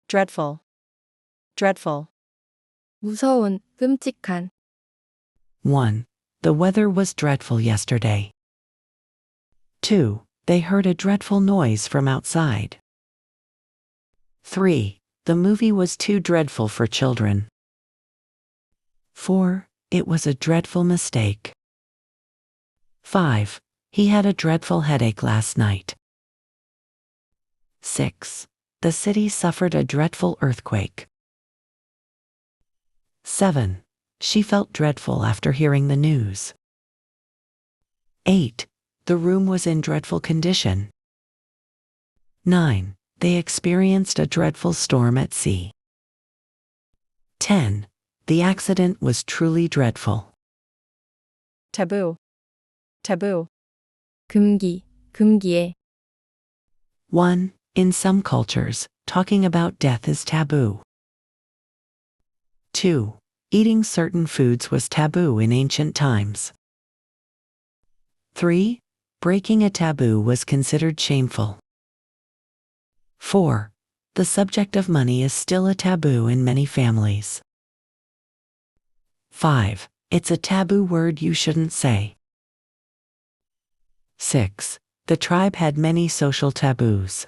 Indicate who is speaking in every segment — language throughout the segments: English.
Speaker 1: dreadful, dreadful.
Speaker 2: 무서운, 끔찍한.
Speaker 3: 1. The weather was dreadful yesterday. 2. They heard a dreadful noise from outside. 3. The movie was too dreadful for children. 4. It was a dreadful mistake. 5. He had a dreadful headache last night. 6. The city suffered a dreadful earthquake. 7. She felt dreadful after hearing the news. 8. The room was in dreadful condition. 9. They experienced a dreadful storm at sea. 10. The accident was truly dreadful.
Speaker 1: taboo, taboo.
Speaker 2: 금기, 금기에.
Speaker 3: 1. In some cultures, talking about death is taboo. 2. Eating certain foods was taboo in ancient times. 3. Breaking a taboo was considered shameful. 4. The subject of money is still a taboo in many families. 5. It's a taboo word you shouldn't say. 6. The tribe had many social taboos.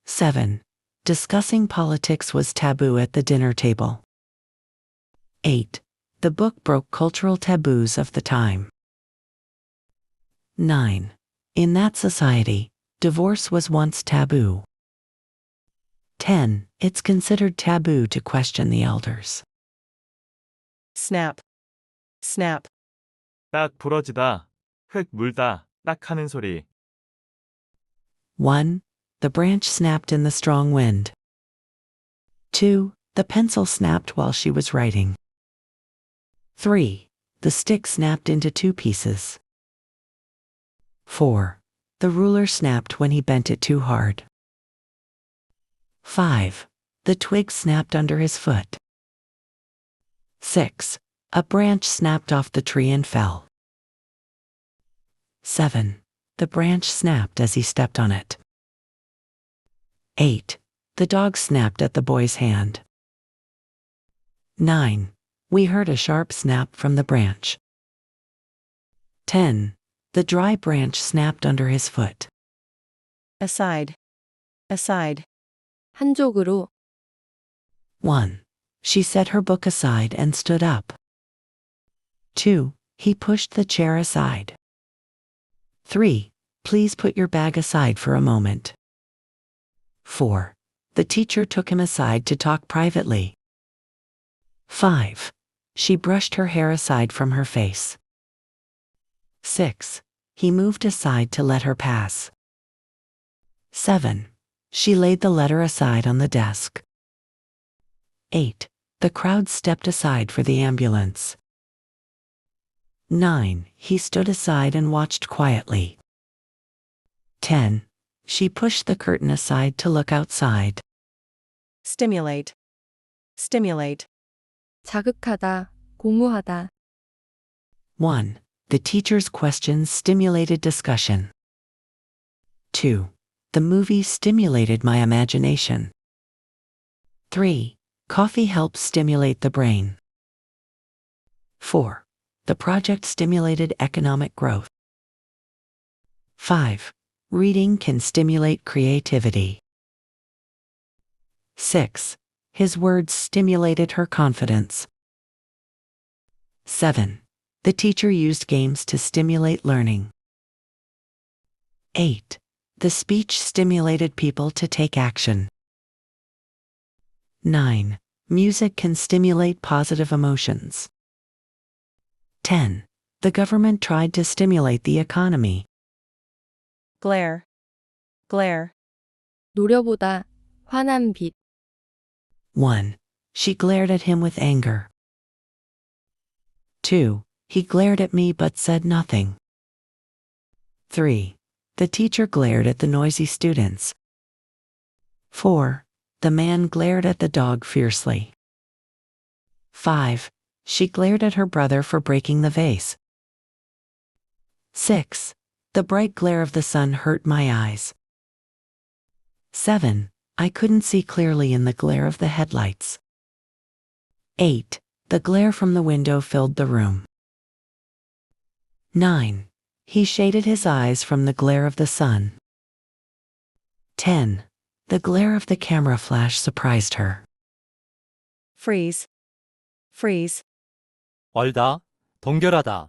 Speaker 3: 7. Discussing politics was taboo at the dinner table. 8. The book broke cultural taboos of the time. 9. In that society, divorce was once taboo. 10. It's considered taboo to question the elders.
Speaker 1: snap, snap.
Speaker 4: 딱 부러지다, 흙 물다, 딱 하는 소리.
Speaker 3: 1. The branch snapped in the strong wind. 2. The pencil snapped while she was writing. 3. The stick snapped into 2 pieces. 4. The ruler snapped when he bent it too hard. 5. The twig snapped under his foot. 6. A branch snapped off the tree and fell. 7. The branch snapped as he stepped on it. 8. The dog snapped at the boy's hand. 9. We heard a sharp snap from the branch. 10. The dry branch snapped under his foot.
Speaker 1: aside, aside.
Speaker 2: 한쪽으로.
Speaker 3: 1. She set her book aside and stood up. 2. He pushed the chair aside. 3. Please put your bag aside for a moment. 4. The teacher took him aside to talk privately. 5. She brushed her hair aside from her face. 6. He moved aside to let her pass. 7. She laid the letter aside on the desk. 8. The crowd stepped aside for the ambulance. 9. He stood aside and watched quietly. 10. She pushed the curtain aside to look outside.
Speaker 1: stimulate, stimulate.
Speaker 2: 자극하다, 고무하다.
Speaker 3: 1. The teacher's questions stimulated discussion. 2. The movie stimulated my imagination. 3. Coffee helps stimulate the brain. 4. The project stimulated economic growth. 5. Reading can stimulate creativity. 6. His words stimulated her confidence. 7. The teacher used games to stimulate learning. 8. The speech stimulated people to take action. 9. Music can stimulate positive emotions. 10. The government tried to stimulate the economy.
Speaker 1: glare, glare.
Speaker 2: 노려보다, 환한 빛.
Speaker 3: 1. She glared at him with anger. 2. He glared at me but said nothing. 3. The teacher glared at the noisy students. 4. The man glared at the dog fiercely. 5. She glared at her brother for breaking the vase. 6. The bright glare of the sun hurt my eyes. 7. I couldn't see clearly in the glare of the headlights. 8. The glare from the window filled the room. 9. He shaded his eyes from the glare of the sun. 10. The glare of the camera flash surprised her.
Speaker 1: Freeze. Freeze.
Speaker 5: 얼다, 동결하다.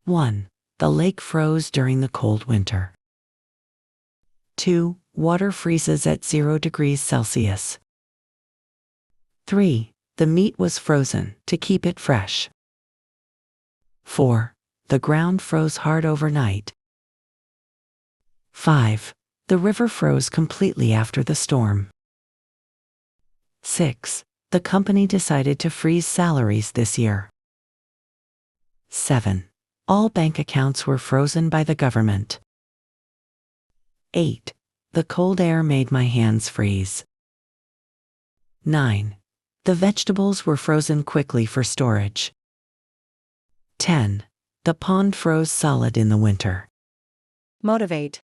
Speaker 3: 1. The lake froze during the cold winter. 2. Water freezes at 0 degrees Celsius. 3. The meat was frozen to keep it fresh. 4. The ground froze hard overnight. 5. The river froze completely after the storm. 6. The company decided to freeze salaries this year. 7. All bank accounts were frozen by the government. 8. The cold air made my hands freeze. 9. The vegetables were frozen quickly for storage. 10. The pond froze solid in the winter.
Speaker 1: Motivate.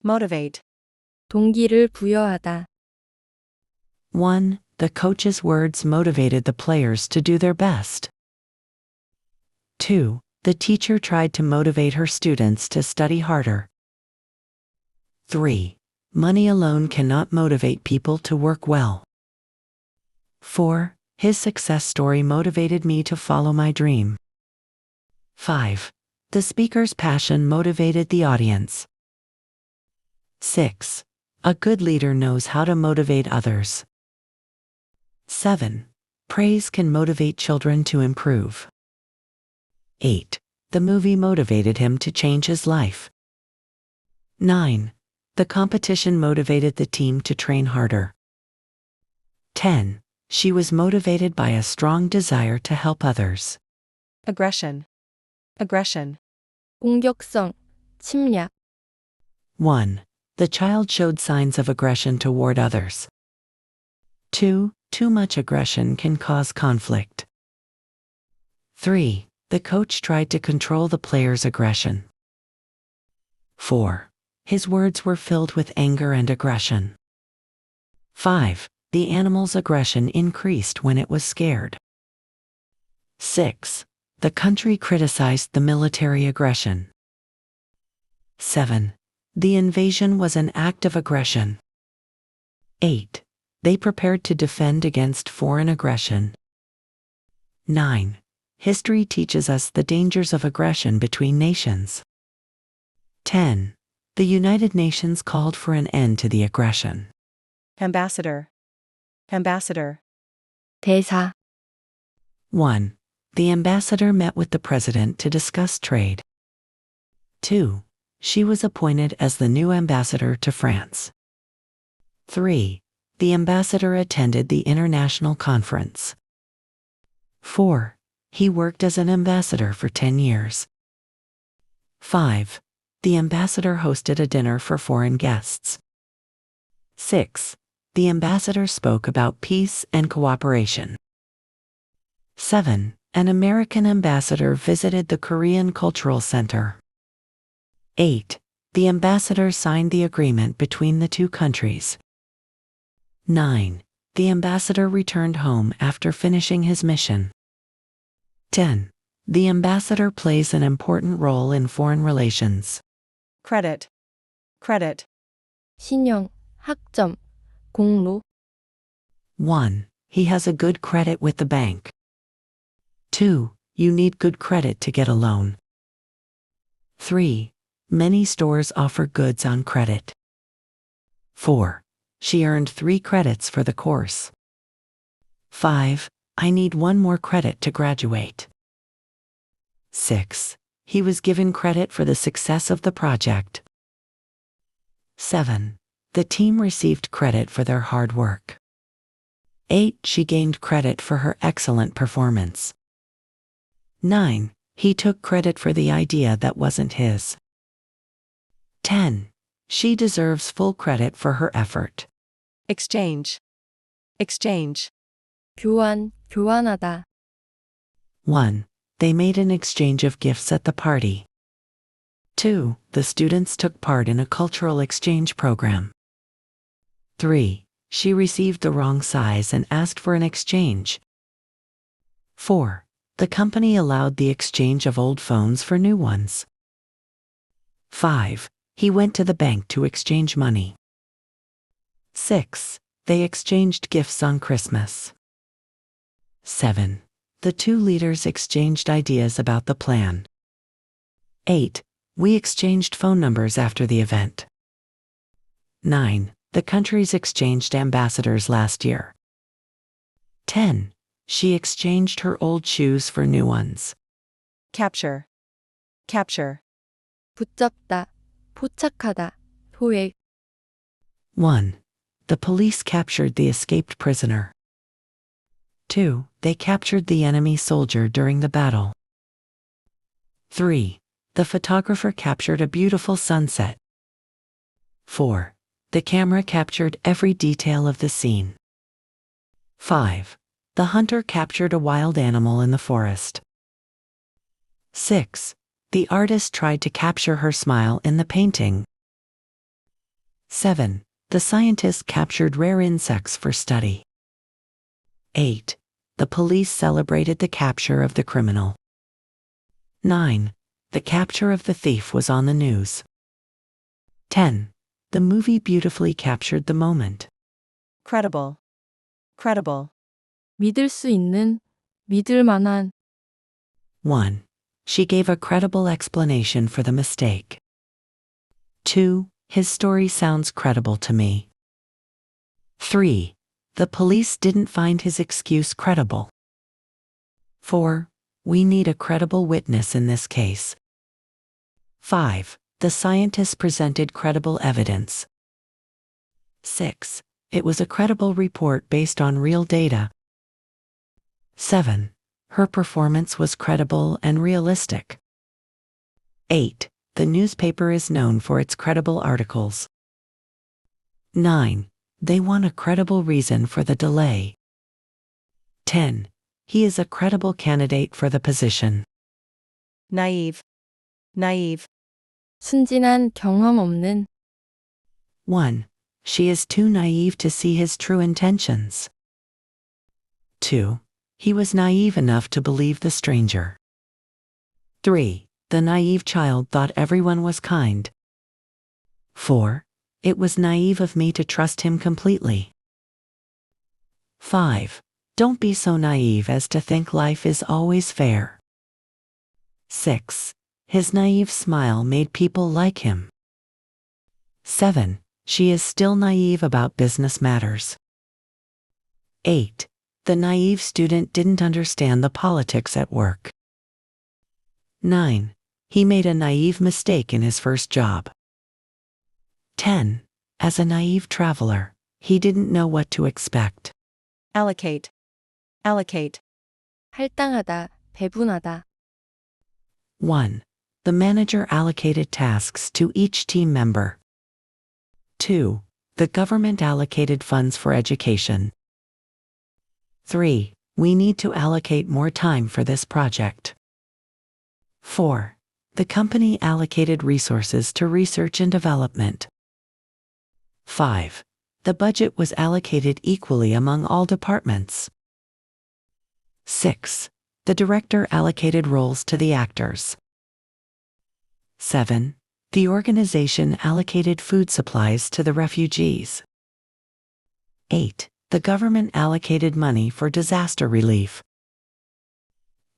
Speaker 1: Motivate.
Speaker 2: 동기를 부여하다.
Speaker 3: 1. The coach's words motivated the players to do their best. 2. The teacher tried to motivate her students to study harder. 3. Money alone cannot motivate people to work well. 4. His success story motivated me to follow my dream. 5. The speaker's passion motivated the audience. 6. A good leader knows how to motivate others. 7. Praise can motivate children to improve. 8. The movie motivated him to change his life. 9. The competition motivated the team to train harder. 10. She was motivated by a strong desire to help others.
Speaker 1: Aggression. Aggression.
Speaker 2: 공격성, 침략.
Speaker 3: 1. The child showed signs of aggression toward others. 2. Too much aggression can cause conflict. 3. The coach tried to control the player's aggression. 4. His words were filled with anger and aggression. 5. The animal's aggression increased when it was scared. 6. The country criticized the military aggression. 7. The invasion was an act of aggression. 8. They prepared to defend against foreign aggression. 9. History teaches us the dangers of aggression between nations. 10. The United Nations called for an end to the aggression.
Speaker 1: Ambassador. Ambassador.
Speaker 2: 대사.
Speaker 3: 1. The ambassador met with the president to discuss trade. 2. She was appointed as the new ambassador to France. 3. The ambassador attended the international conference. 4. He worked as an ambassador for 10 years. 5. The ambassador hosted a dinner for foreign guests. 6. The ambassador spoke about peace and cooperation. 7. An American ambassador visited the Korean Cultural Center. 8. The ambassador signed the agreement between the two countries. 9. The ambassador returned home after finishing his mission. 10. The ambassador plays an important role in foreign relations.
Speaker 1: Credit. Credit.
Speaker 2: 신용, 학점, 공로.
Speaker 3: 1. He has a good credit with the bank. 2. You need good credit to get a loan. 3. Many stores offer goods on credit. 4. She earned 3 credits for the course. 5. I need 1 more credit to graduate. 6. He was given credit for the success of the project. 7. The team received credit for their hard work. 8. She gained credit for her excellent performance. 9. He took credit for the idea that wasn't his. 10. She deserves full credit for her effort.
Speaker 1: Exchange. Exchange.
Speaker 2: 교환, 교환하다.
Speaker 3: 1. They made an exchange of gifts at the party. 2. The students took part in a cultural exchange program. 3. She received the wrong size and asked for an exchange. 4. The company allowed the exchange of old phones for new ones. 5. He went to the bank to exchange money. 6. They exchanged gifts on Christmas. 7. The two leaders exchanged ideas about the plan. 8. We exchanged phone numbers after the event. 9. The countries exchanged ambassadors last year. 10. She exchanged her old shoes for new ones.
Speaker 1: Capture. Capture.
Speaker 2: 붙잡다, 포착하다, 포획.
Speaker 3: 1. The police captured the escaped prisoner. 2. They captured the enemy soldier during the battle. 3. The photographer captured a beautiful sunset. 4. The camera captured every detail of the scene. 5. The hunter captured a wild animal in the forest. 6. The artist tried to capture her smile in the painting. 7. The scientist captured rare insects for study. 8. The police celebrated the capture of the criminal. 9. The capture of the thief was on the news. 10. The movie beautifully captured the moment.
Speaker 1: Credible. Credible.
Speaker 2: 믿을 수 있는, 믿을 만한.
Speaker 3: 1. She gave a credible explanation for the mistake. 2. His story sounds credible to me. 3. The police didn't find his excuse credible. 4. We need a credible witness in this case. 5. The scientist presented credible evidence. 6. It was a credible report based on real data. 7. Her performance was credible and realistic. 8. The newspaper is known for its credible articles. 9. They want a credible reason for the delay. 10. He is a credible candidate for the position.
Speaker 1: Naive. Naive.
Speaker 2: 순진한, 경험 없는.
Speaker 3: 1. She is too naive to see his true intentions. 2. He was naive enough to believe the stranger. 3. The naive child thought everyone was kind. 4. It was naive of me to trust him completely. 5. Don't be so naive as to think life is always fair. 6. His naive smile made people like him. 7. She is still naive about business matters. 8. The naive student didn't understand the politics at work. 9. He made a naive mistake in his first job. 10. As a naive traveler, he didn't know what to expect.
Speaker 1: Allocate. Allocate.
Speaker 2: 할당하다, 배분하다.
Speaker 3: 1. The manager allocated tasks to each team member. 2. The government allocated funds for education. 3. We need to allocate more time for this project. 4. The company allocated resources to research and development. 5. The budget was allocated equally among all departments. 6. The director allocated roles to the actors. 7. The organization allocated food supplies to the refugees. 8. The government allocated money for disaster relief.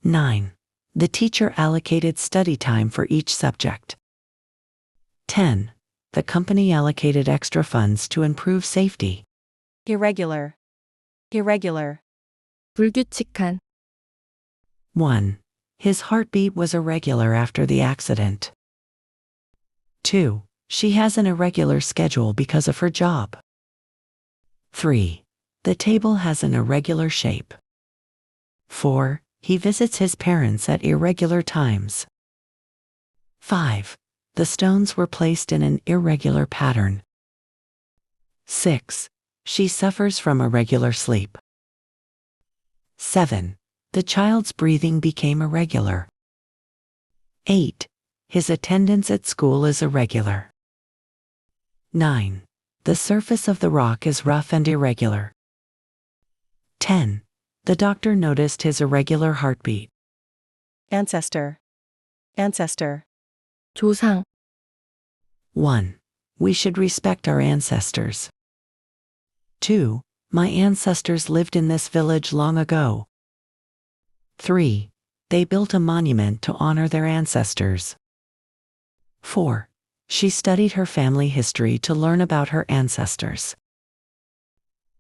Speaker 3: 9. The teacher allocated study time for each subject. 10. The company allocated extra funds to improve safety.
Speaker 1: Irregular. Irregular.
Speaker 2: 불규칙한.
Speaker 3: 1. His heartbeat was irregular after the accident. 2. She has an irregular schedule because of her job. 3. The table has an irregular shape. 4. He visits his parents at irregular times. 5. The stones were placed in an irregular pattern. 6. She suffers from irregular sleep. 7. The child's breathing became irregular. 8. His attendance at school is irregular. 9. The surface of the rock is rough and irregular. 10. The doctor noticed his irregular heartbeat.
Speaker 1: Ancestor. Ancestor.
Speaker 2: 조상,
Speaker 3: 1. We should respect our ancestors. 2. My ancestors lived in this village long ago. 3. They built a monument to honor their ancestors. 4. She studied her family history to learn about her ancestors.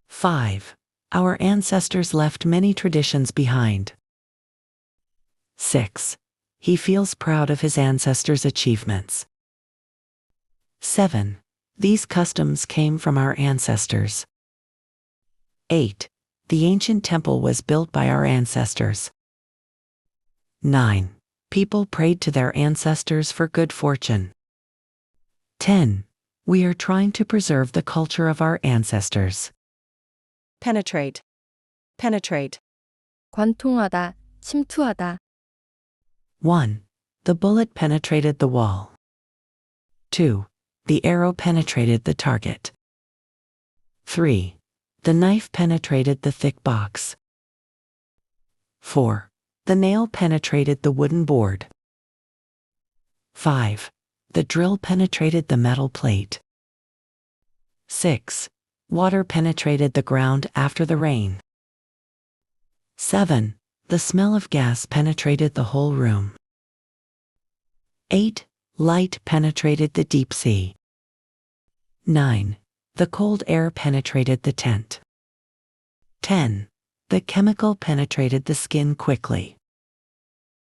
Speaker 3: 5. Our ancestors left many traditions behind. 6. He feels proud of his ancestors' achievements. 7. These customs came from our ancestors. 8. The ancient temple was built by our ancestors. 9. People prayed to their ancestors for good fortune. 10. We are trying to preserve the culture of our ancestors.
Speaker 1: Penetrate. Penetrate.
Speaker 2: 관통하다, 침투하다.
Speaker 3: 1. The bullet penetrated the wall. 2. The arrow penetrated the target. 3. The knife penetrated the thick box. 4. The nail penetrated the wooden board. 5. The drill penetrated the metal plate. 6. Water penetrated the ground after the rain. 7. The smell of gas penetrated the whole room. 8. Light penetrated the deep sea. 9. The cold air penetrated the tent. 10. The chemical penetrated the skin quickly.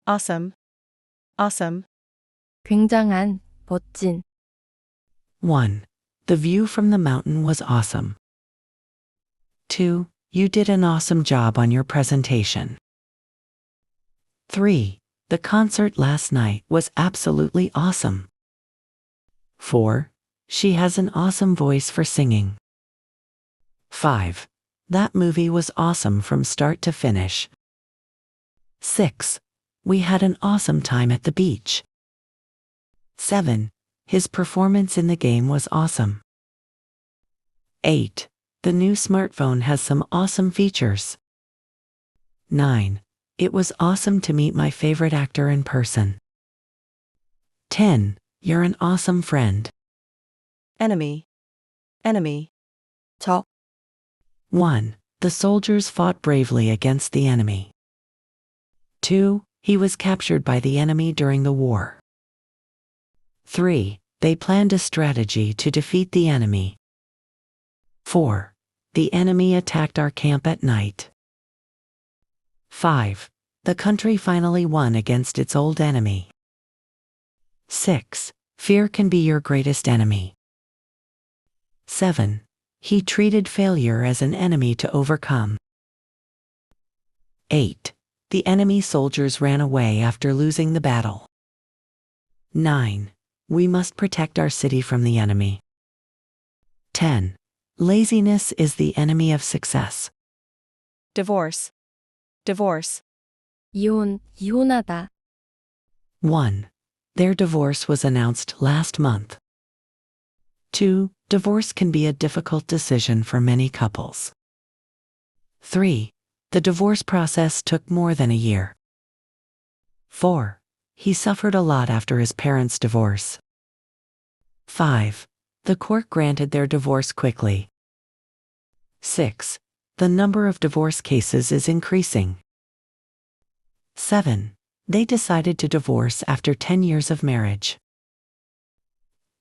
Speaker 1: Awesome. Awesome.
Speaker 2: 굉장한, 멋진.
Speaker 3: 1. The view from the mountain was awesome. 2. You did an awesome job on your presentation. 3. The concert last night was absolutely awesome. 4. She has an awesome voice for singing. 5. That movie was awesome from start to finish. 6. We had an awesome time at the beach. 7. His performance in the game was awesome. 8. The new smartphone has some awesome features. 9. It was awesome to meet my favorite actor in person. 10. You're an awesome friend.
Speaker 1: Enemy. Enemy.
Speaker 2: 적,
Speaker 3: 1. The soldiers fought bravely against the enemy. 2. He was captured by the enemy during the war. 3. They planned a strategy to defeat the enemy. 4. The enemy attacked our camp at night. 5. The country finally won against its old enemy. 6. Fear can be your greatest enemy. 7. He treated failure as an enemy to overcome. 8. The enemy soldiers ran away after losing the battle. 9. We must protect our city from the enemy. 10. Laziness is the enemy of success.
Speaker 1: Divorce. Divorce.
Speaker 2: 이혼, 이혼하다.
Speaker 3: 1. Their divorce was announced last month. 2. Divorce can be a difficult decision for many couples. 3. The divorce process took more than a year. 4. He suffered a lot after his parents' divorce. 5. The court granted their divorce quickly. 6. The number of divorce cases is increasing. 7. They decided to divorce after 10 years of marriage.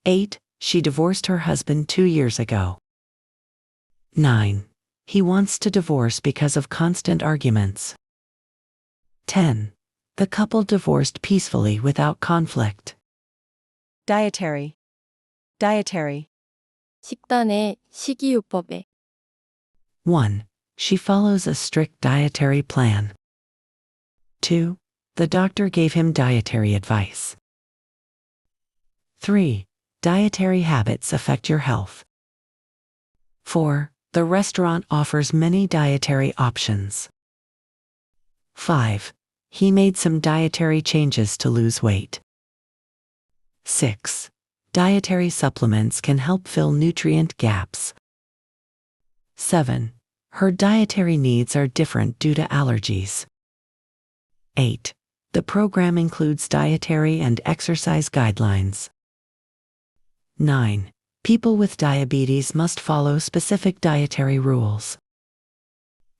Speaker 3: 8. She divorced her husband 2 years ago. 9. He wants to divorce because of constant arguments. 10. The couple divorced peacefully without conflict.
Speaker 1: Dietary. Dietary.
Speaker 2: 식단의 식이요법에.
Speaker 3: 1. She follows a strict dietary plan. 2. The doctor gave him dietary advice. 3. Dietary habits affect your health. 4. The restaurant offers many dietary options. 5. He made some dietary changes to lose weight. 6. Dietary supplements can help fill nutrient gaps. 7. Her dietary needs are different due to allergies. 8. The program includes dietary and exercise guidelines. 9. People with diabetes must follow specific dietary rules.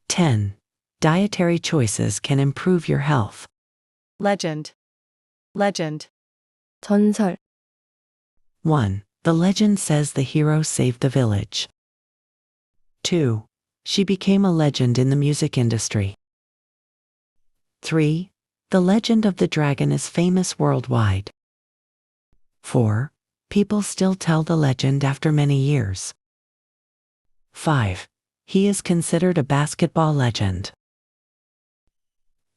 Speaker 3: 10. Dietary choices can improve your health.
Speaker 1: Legend. Legend.
Speaker 2: 전설,
Speaker 3: 1. The legend says the hero saved the village. 2. She became a legend in the music industry. 3. The legend of the dragon is famous worldwide. 4. People still tell the legend after many years. 5. He is considered a basketball legend.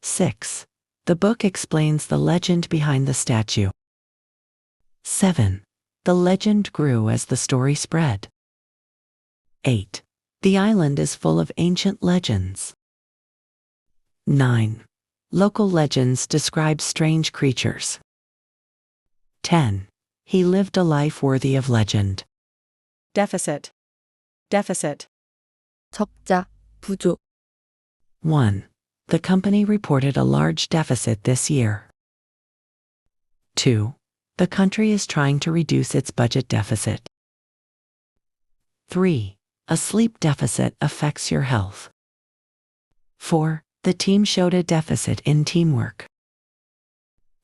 Speaker 3: 6. The book explains the legend behind the statue. 7. The legend grew as the story spread. 8. The island is full of ancient legends. 9. Local legends describe strange creatures. 10. He lived a life worthy of legend.
Speaker 1: Deficit. Deficit.
Speaker 2: 적자, 부족,
Speaker 3: 1. The company reported a large deficit this year. 2. The country is trying to reduce its budget deficit. 3. A sleep deficit affects your health. 4. The team showed a deficit in teamwork.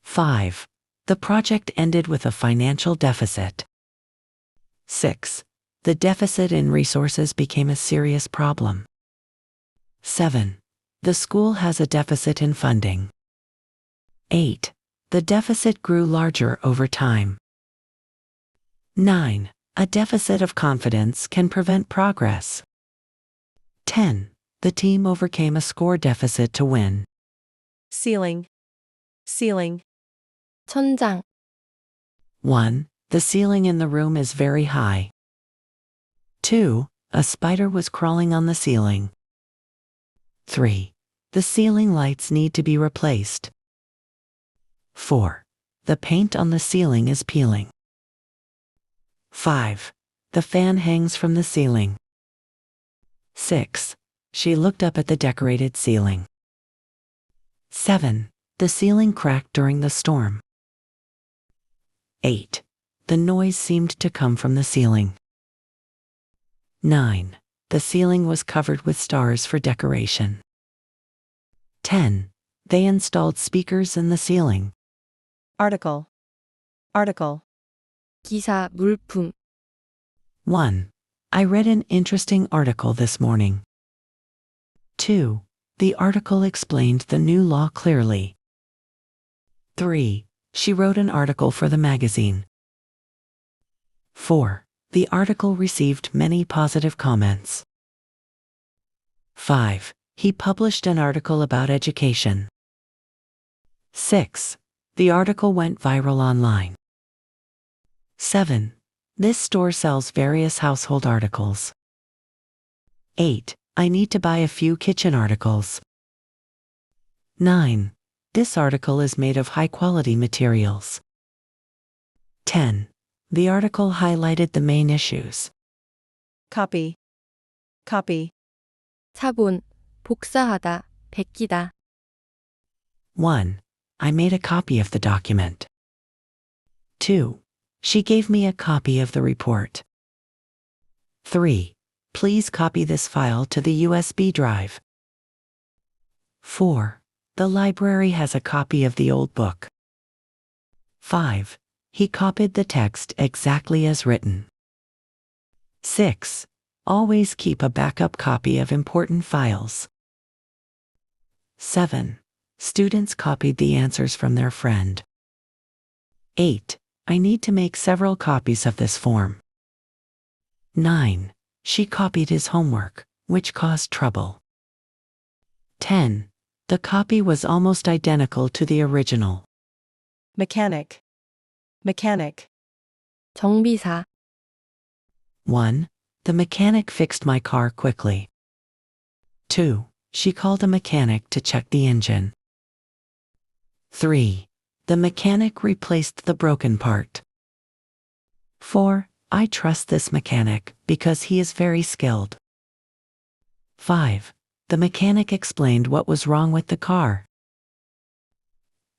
Speaker 3: 5. The project ended with a financial deficit. 6. The deficit in resources became a serious problem. 7. The school has a deficit in funding. 8. The deficit grew larger over time. 9. A deficit of confidence can prevent progress. 10. The team overcame a score deficit to win.
Speaker 1: Ceiling. Ceiling.
Speaker 2: 천장,
Speaker 3: 1. The ceiling in the room is very high. 2. A spider was crawling on the ceiling. 3. The ceiling lights need to be replaced. 4. The paint on the ceiling is peeling. 5. The fan hangs from the ceiling. 6. She looked up at the decorated ceiling. 7. The ceiling cracked during the storm. 8. The noise seemed to come from the ceiling. 9. The ceiling was covered with stars for decoration. 10. They installed speakers in the ceiling.
Speaker 1: Article. Article.
Speaker 2: 기사, 물품,
Speaker 3: 1. I read an interesting article this morning. 2. The article explained the new law clearly. 3. She wrote an article for the magazine. 4. The article received many positive comments. 5. He published an article about education. 6. The article went viral online. 7. This store sells various household articles. 8. I need to buy a few kitchen articles. 9. This article is made of high-quality materials. 10. The article highlighted the main issues.
Speaker 1: Copy. Copy.
Speaker 2: 사본, 복사하다, 베끼다,
Speaker 3: 1. I made a copy of the document. 2. She gave me a copy of the report. 3. Please copy this file to the USB drive. 4. The library has a copy of the old book. 5. He copied the text exactly as written. 6. Always keep a backup copy of important files. 7. Students copied the answers from their friend. 8. I need to make several copies of this form. 9. She copied his homework, which caused trouble. 10. The copy was almost identical to the original.
Speaker 1: Mechanic. Mechanic.
Speaker 2: 정비사,
Speaker 3: 1. The mechanic fixed my car quickly. 2. She called a mechanic to check the engine. 3. The mechanic replaced the broken part. 4. I trust this mechanic because he is very skilled. 5. The mechanic explained what was wrong with the car.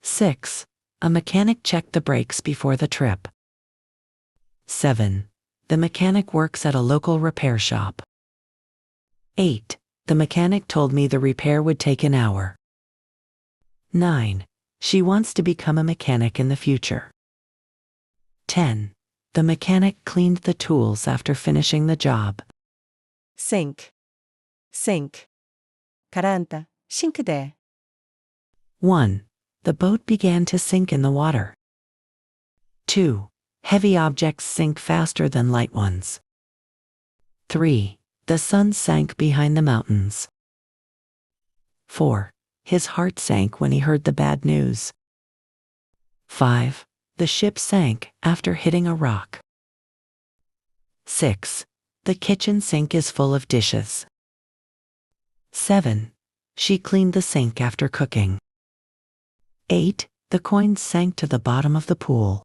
Speaker 3: 6. A mechanic checked the brakes before the trip. 7. The mechanic works at a local repair shop. 8. The mechanic told me the repair would take an hour. 9. She wants to become a mechanic in the future. 10. The mechanic cleaned the tools after finishing the job.
Speaker 1: sink, sink. 가라앉다, 싱크대.
Speaker 3: 1. The boat began to sink in the water. 2. Heavy objects sink faster than light ones. 3. The sun sank behind the mountains. 4. His heart sank when he heard the bad news. 5. The ship sank after hitting a rock. 6. The kitchen sink is full of dishes. 7. She cleaned the sink after cooking. 8. The coins sank to the bottom of the pool.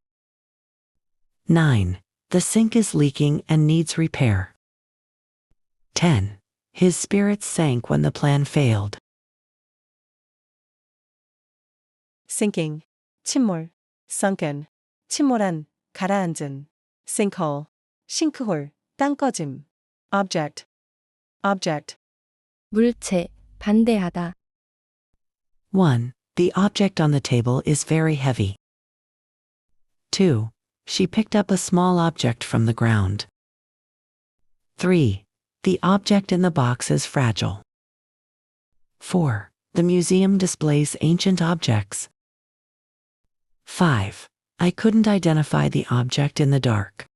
Speaker 3: 9. The sink is leaking and needs repair. 10. His spirits sank when the plan failed.
Speaker 1: sinking, 침몰, sunken, 침몰한, 가라앉은. sinkhole, 싱크홀, 땅꺼짐. object, object.
Speaker 2: 물체, 반대하다.
Speaker 3: 1. The object on the table is very heavy. 2. She picked up a small object from the ground. 3. The object in the box is fragile. 4. The museum displays ancient objects. 5. I couldn't identify the object in the dark.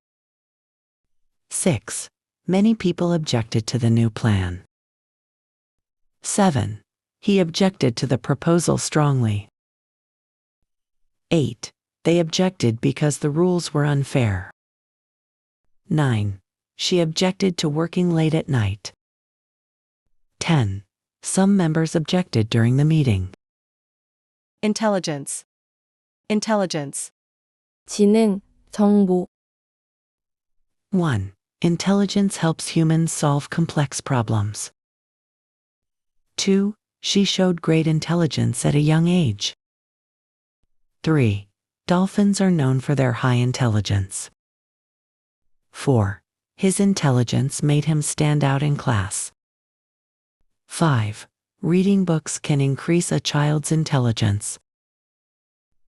Speaker 3: 6. Many people objected to the new plan. 7. He objected to the proposal strongly. 8. They objected because the rules were unfair. 9. She objected to working late at night. 10. Some members objected during the meeting.
Speaker 1: intelligence, intelligence.
Speaker 2: 지능, 정보.
Speaker 3: 1. Intelligence helps humans solve complex problems. 2. She showed great intelligence at a young age. 3. Dolphins are known for their high intelligence. 4. His intelligence made him stand out in class. 5. Reading books can increase a child's intelligence.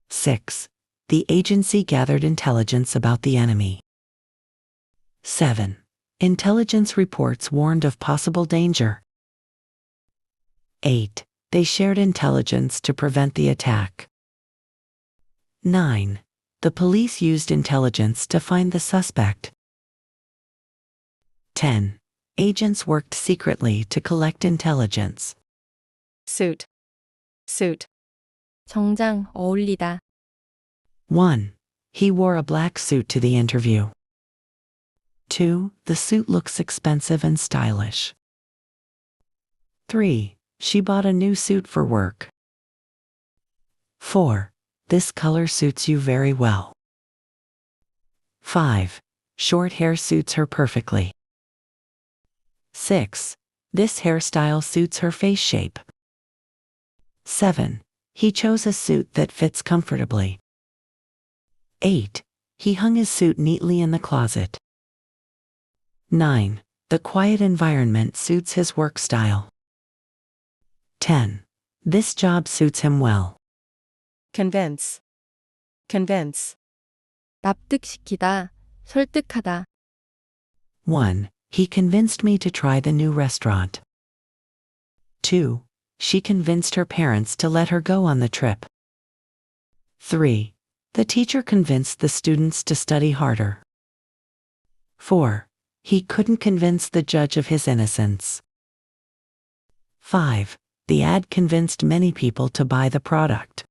Speaker 3: 6. The agency gathered intelligence about the enemy. 7. Intelligence reports warned of possible danger. 8. They shared intelligence to prevent the attack. 9. The police used intelligence to find the suspect. 10. Agents worked secretly to collect intelligence.
Speaker 1: suit, suit.
Speaker 2: 정장, 어울리다.
Speaker 3: 1. He wore a black suit to the interview. 2. The suit looks expensive and stylish. 3. She bought a new suit for work. 4. This color suits you very well. 5. Short hair suits her perfectly. 6. This hairstyle suits her face shape. 7. He chose a suit that fits comfortably. 8. He hung his suit neatly in the closet. 9. The quiet environment suits his work style. 10. This job suits him well.
Speaker 1: convince, convince.
Speaker 2: 납득시키다, 설득하다.
Speaker 3: 1. He convinced me to try the new restaurant. 2. She convinced her parents to let her go on the trip. 3. The teacher convinced the students to study harder. 4. He couldn't convince the judge of his innocence. 5. The ad convinced many people to buy the product.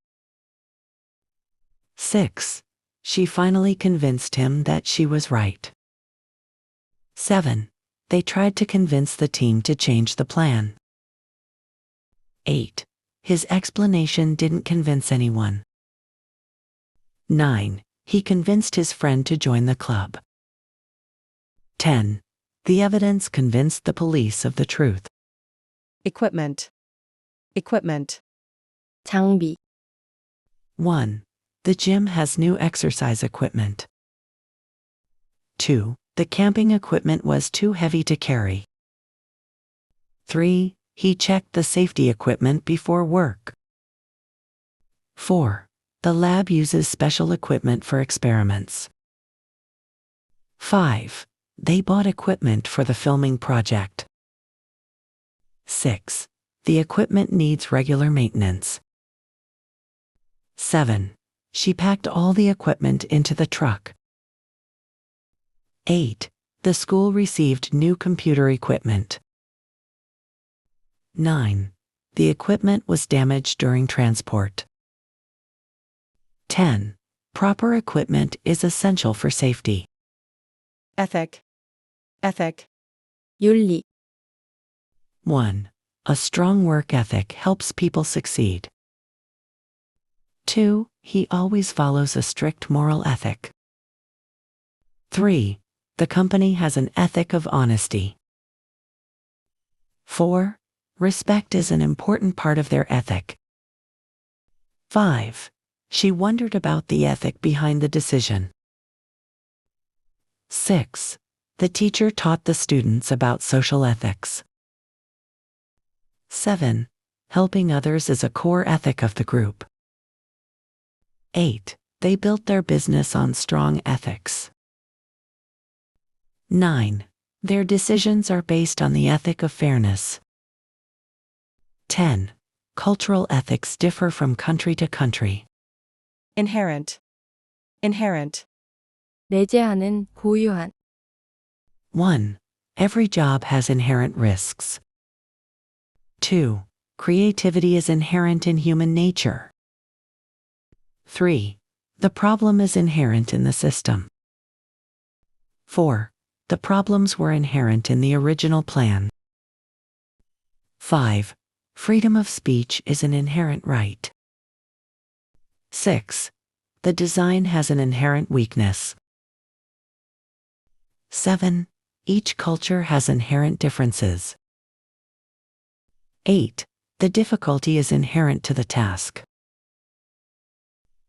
Speaker 3: 6. She finally convinced him that she was right. 7. They tried to convince the team to change the plan. 8. His explanation didn't convince anyone. 9. He convinced his friend to join the club. 10. The evidence convinced the police of the truth.
Speaker 1: Equipment. Equipment.
Speaker 2: 장비,
Speaker 3: 1. The gym has new exercise equipment. 2. The camping equipment was too heavy to carry. 3. He checked the safety equipment before work. 4. The lab uses special equipment for experiments. 5. They bought equipment for the filming project. 6. The equipment needs regular maintenance. 7. She packed all the equipment into the truck. 8. The school received new computer equipment. 9. The equipment was damaged during transport. 10. Proper equipment is essential for safety.
Speaker 1: Ethic. Ethic.
Speaker 2: 윤리,
Speaker 3: 1. A strong work ethic helps people succeed. 2. He always follows a strict moral ethic. 3. The company has an ethic of honesty. 4. Respect is an important part of their ethic. 5. She wondered about the ethic behind the decision. 6. The teacher taught the students about social ethics. 7. Helping others is a core ethic of the group. 8. They built their business on strong ethics. 9. Their decisions are based on the ethic of fairness. 10. Cultural ethics differ from country to country.
Speaker 1: Inherent. Inherent.
Speaker 2: 내재하는, 고유한,
Speaker 3: 1. Every job has inherent risks. 2. Creativity is inherent in human nature. 3. The problem is inherent in the system. 4. The problems were inherent in the original plan. 5. Freedom of speech is an inherent right. 6. The design has an inherent weakness. 7. Each culture has inherent differences. 8. The difficulty is inherent to the task.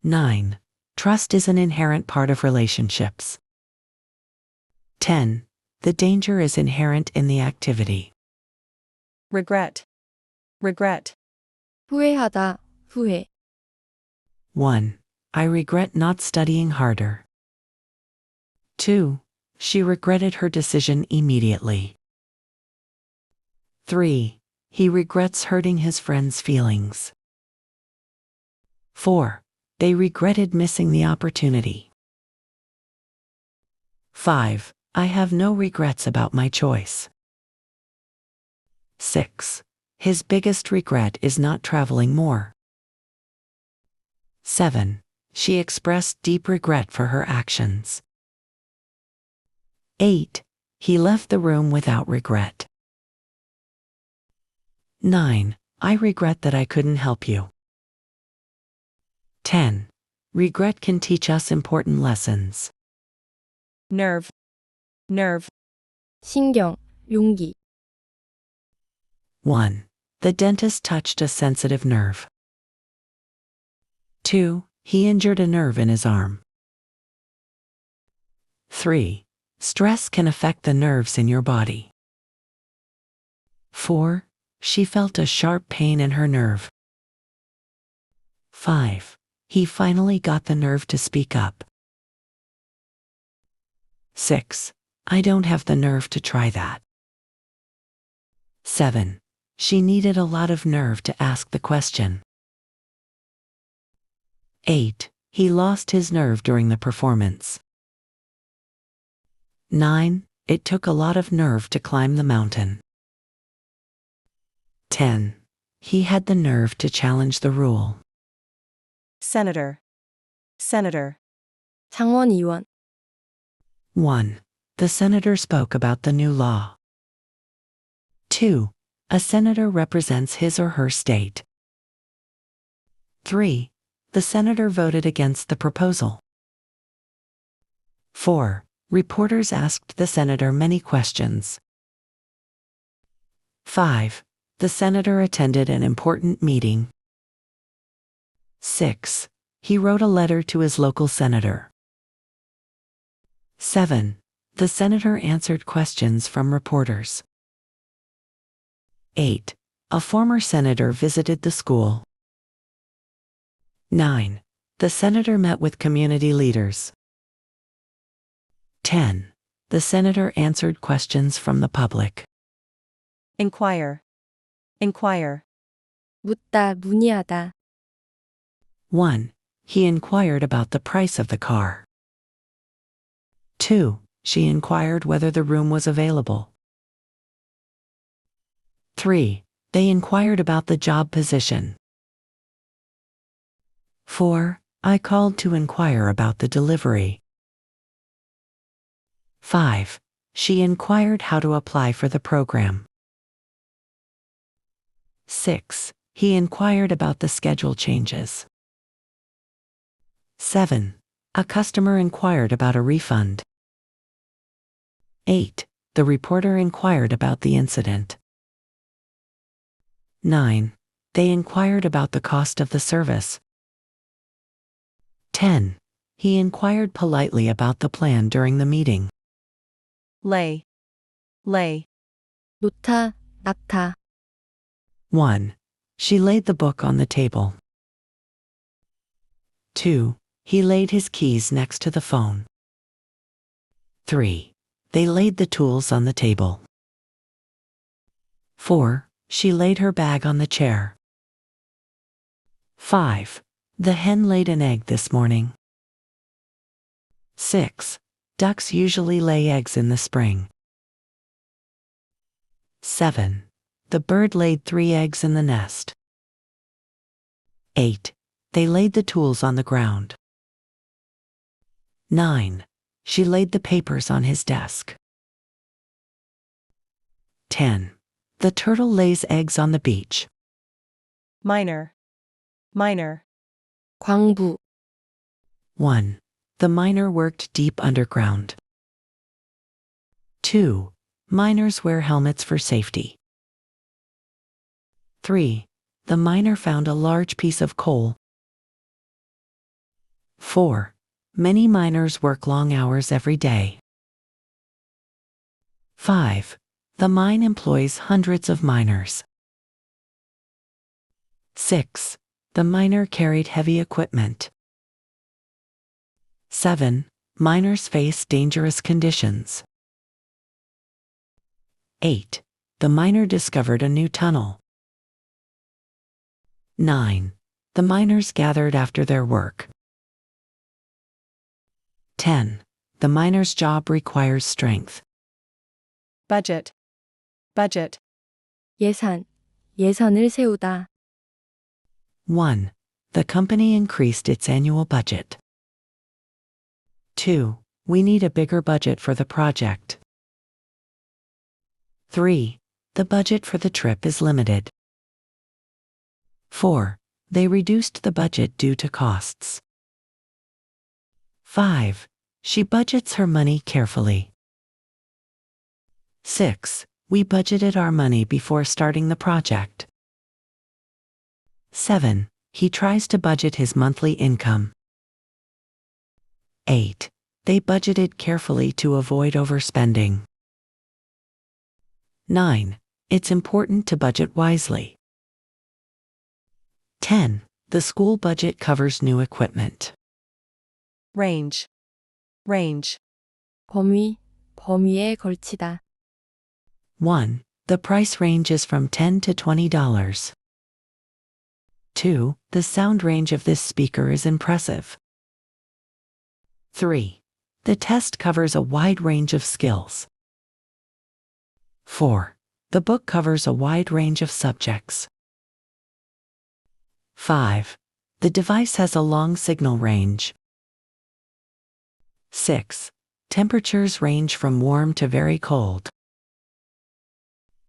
Speaker 3: 9. Trust is an inherent part of relationships. 10. The danger is inherent in the activity.
Speaker 1: Regret. Regret.
Speaker 2: 후회하다, 후회,
Speaker 3: 1. I regret not studying harder. 2. She regretted her decision immediately. 3. He regrets hurting his friend's feelings. 4. They regretted missing the opportunity. 5. I have no regrets about my choice. 6. His biggest regret is not traveling more. 7. She expressed deep regret for her actions. 8. He left the room without regret. 9. I regret that I couldn't help you. 10. Regret can teach us important lessons.
Speaker 1: Nerve. Nerve.
Speaker 2: 신경, 용기,
Speaker 3: 1. The dentist touched a sensitive nerve. 2. He injured a nerve in his arm. 3. Stress can affect the nerves in your body. 4. She felt a sharp pain in her nerve. 5. He finally got the nerve to speak up. 6. I don't have the nerve to try that. 7. She needed a lot of nerve to ask the question. 8. He lost his nerve during the performance. 9. It took a lot of nerve to climb the mountain. 10. He had the nerve to challenge the rule.
Speaker 1: Senator. Senator.
Speaker 2: 상원의원,
Speaker 3: 1. The senator spoke about the new law. 2. A senator represents his or her state. 3. The senator voted against the proposal. 4. Reporters asked the senator many questions. 5. The senator attended an important meeting. 6. He wrote a letter to his local senator. 7. The senator answered questions from reporters. 8. A former senator visited the school. 9. The senator met with community leaders. 10. The senator answered questions from the public.
Speaker 1: Inquire. Inquire.
Speaker 2: 묻다, 문의하다.
Speaker 3: 1. He inquired about the price of the car. 2. She inquired whether the room was available. 3. They inquired about the job position. 4. I called to inquire about the delivery. 5. She inquired how to apply for the program. 6. He inquired about the schedule changes. 7. A customer inquired about a refund. 8. The reporter inquired about the incident. 9. They inquired about the cost of the service. 10. He inquired politely about the plan during the meeting.
Speaker 1: Lay. Lay.
Speaker 2: 놓다, 놔다.
Speaker 3: 1. She laid the book on the table. 2. He laid his keys next to the phone. 3. They laid the tools on the table. 4. She laid her bag on the chair. 5. The hen laid an egg this morning. 6. Ducks usually lay eggs in the spring. 7. The bird laid 3 eggs in the nest. 8. They laid the tools on the ground. 9. She laid the papers on his desk. 10. The turtle lays eggs on the beach.
Speaker 1: Miner. Miner.
Speaker 2: 광부.
Speaker 3: 1. The miner worked deep underground. 2. Miners wear helmets for safety. 3. The miner found a large piece of coal. 4. Many miners work long hours every day. 5. The mine employs hundreds of miners. 6. The miner carried heavy equipment. 7. Miners face dangerous conditions. 8. The miner discovered a new tunnel. 9. The miners gathered after their work. 10. The miner's job requires strength.
Speaker 1: Budget. Budget.
Speaker 2: 예산, 예산을 세우다.
Speaker 3: 1. The company increased its annual budget. 2. We need a bigger budget for the project. 3. The budget for the trip is limited. 4. They reduced the budget due to costs. 5. She budgets her money carefully. 6. We budgeted our money before starting the project. 7. He tries to budget his monthly income. 8. They budgeted carefully to avoid overspending. 9. It's important to budget wisely. 10. The school budget covers new equipment.
Speaker 1: Range. Range.
Speaker 2: 범위, 범위에 걸치다.
Speaker 3: 1. The price range is from $10 to $20. 2. The sound range of this speaker is impressive. 3. The test covers a wide range of skills. 4. The book covers a wide range of subjects. 5. The device has a long signal range. 6. Temperatures range from warm to very cold.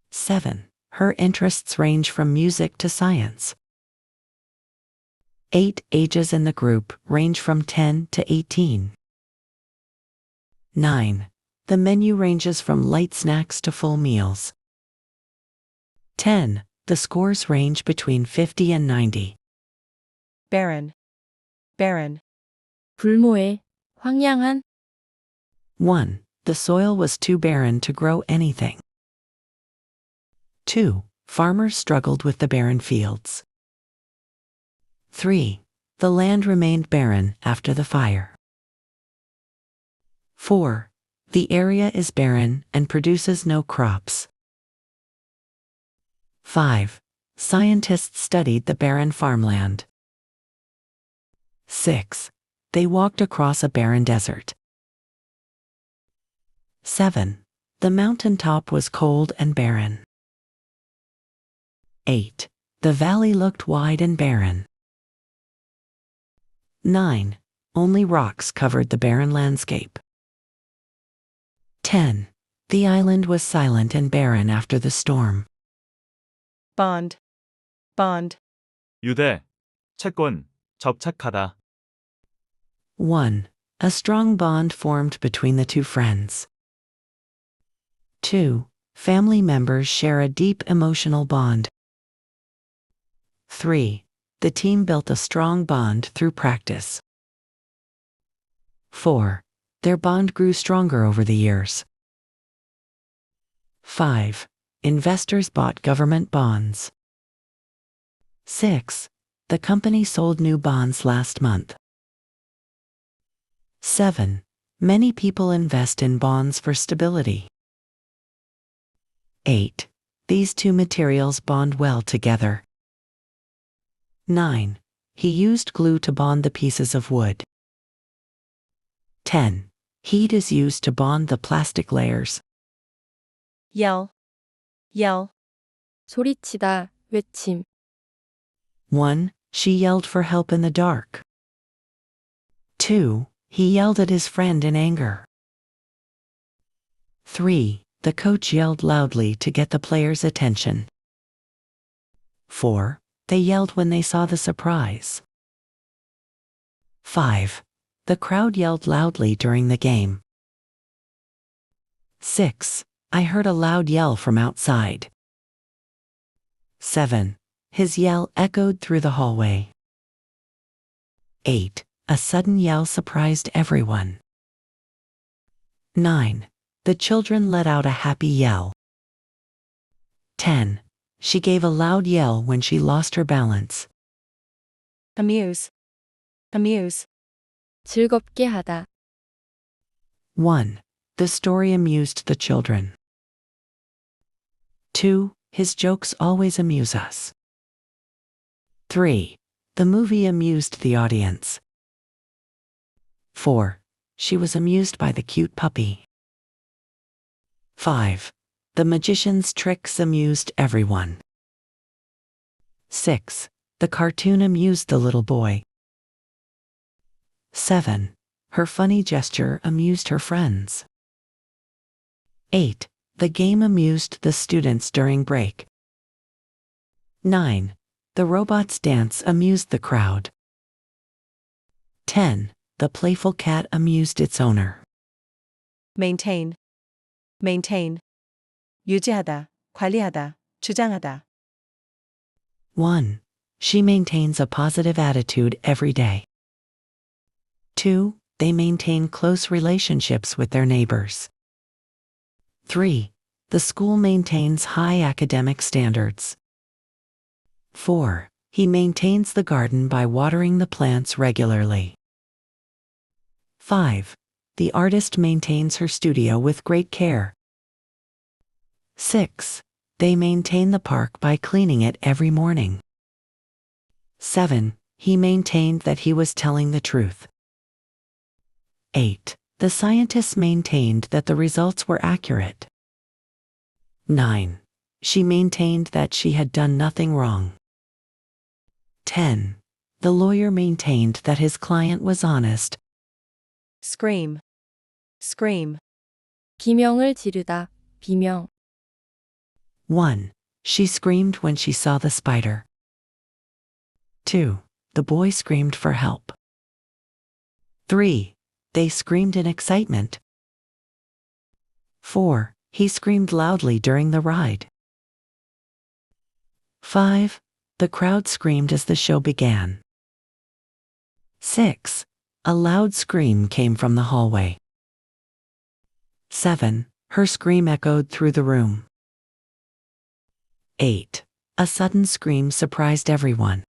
Speaker 3: 7. Her interests range from music to science. 8. Ages in the group range from 10 to 18. 9. The menu ranges from light snacks to full meals. 10. The scores range between 50 and 90.
Speaker 1: barren, barren,
Speaker 2: 불모의, 황량한,
Speaker 3: 1. The soil was too barren to grow anything. 2. Farmers struggled with the barren fields. 3. The land remained barren after the fire. 4. The area is barren and produces no crops. 5. Scientists studied the barren farmland. 6. They walked across a barren desert. 7. The mountain top was cold and barren. 8. The valley looked wide and barren. 9. Only rocks covered the barren landscape. 10. The island was silent and barren after the storm.
Speaker 1: bond, bond,
Speaker 4: 유대, 채권, 접착하다.
Speaker 3: 1. A strong bond formed between the two friends. 2. Family members share a deep emotional bond. 3. The team built a strong bond through practice. 4. Their bond grew stronger over the years. 5. Investors bought government bonds. 6. The company sold new bonds last month. 7. Many people invest in bonds for stability. 8. These two materials bond well together. 9. He used glue to bond the pieces of wood. 10. Heat is used to bond the plastic layers.
Speaker 1: yell, yell,
Speaker 2: 소리치다, 외침,
Speaker 3: 1. She yelled for help in the dark. 2. He yelled at his friend in anger. 3. The coach yelled loudly to get the players' attention. 4. They yelled when they saw the surprise. 5. The crowd yelled loudly during the game. 6. I heard a loud yell from outside. 7. His yell echoed through the hallway. 8. A sudden yell surprised everyone. 9. The children let out a happy yell. 10. She gave a loud yell when she lost her balance.
Speaker 1: amuse, amuse,
Speaker 2: 즐겁게 하다,
Speaker 3: 1. The story amused the children. 2. His jokes always amuse us. 3. The movie amused the audience. 4. She was amused by the cute puppy. 5. The magician's tricks amused everyone. 6. The cartoon amused the little boy. 7. Her funny gesture amused her friends. 8. The game amused the students during break. 9. The robot's dance amused the crowd. 10. The playful cat amused its owner.
Speaker 1: maintain, maintain, 유지하다, 관리하다, 주장하다.
Speaker 3: 1. She maintains a positive attitude every day. 2. They maintain close relationships with their neighbors. 3. The school maintains high academic standards. 4. He maintains the garden by watering the plants regularly. 5. The artist maintains her studio with great care. 6. They maintain the park by cleaning it every morning. 7. He maintained that he was telling the truth. 8. The scientists maintained that the results were accurate. 9. She maintained that she had done nothing wrong. 10. The lawyer maintained that his client was honest.
Speaker 1: scream, scream,
Speaker 2: 비명을 지르다, 비명,
Speaker 3: 1. She screamed when she saw the spider. 2. The boy screamed for help. 3. They screamed in excitement. 4. He screamed loudly during the ride. 5. The crowd screamed as the show began. 6. A loud scream came from the hallway. 7. Her scream echoed through the room. 8. A sudden scream surprised everyone.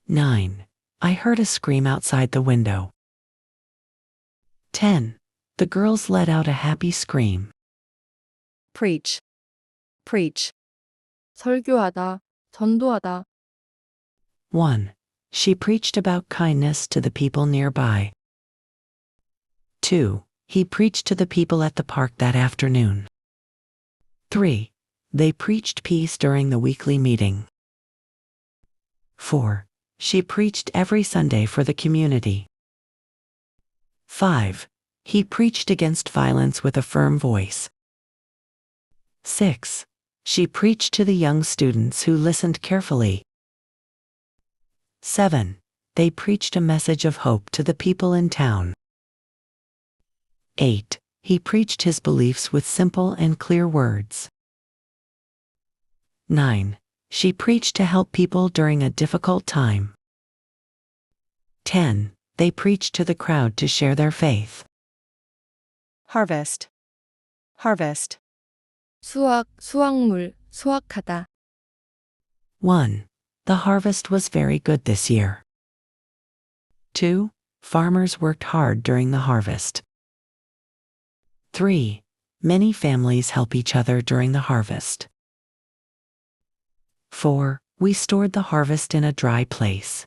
Speaker 3: 9. I heard a scream outside the window. 10. The girls let out a happy scream.
Speaker 1: preach, preach,
Speaker 2: 설교하다, 전도하다.
Speaker 3: 1. She preached about kindness to the people nearby. 2. He preached to the people at the park that afternoon. 3. They preached peace during the weekly meeting. 4. She preached every Sunday for the community. 5. He preached against violence with a firm voice. 6. She preached to the young students who listened carefully. 7. They preached a message of hope to the people in town. 8. He preached his beliefs with simple and clear words. 9. She preached to help people during a difficult time. 10. They preached to the crowd to share their faith.
Speaker 1: harvest, harvest,
Speaker 2: 수확, 수확물, 수확하다.
Speaker 3: 1. The harvest was very good this year. 2. Farmers worked hard during the harvest. 3. Many families help each other during the harvest. 4. We stored the harvest in a dry place.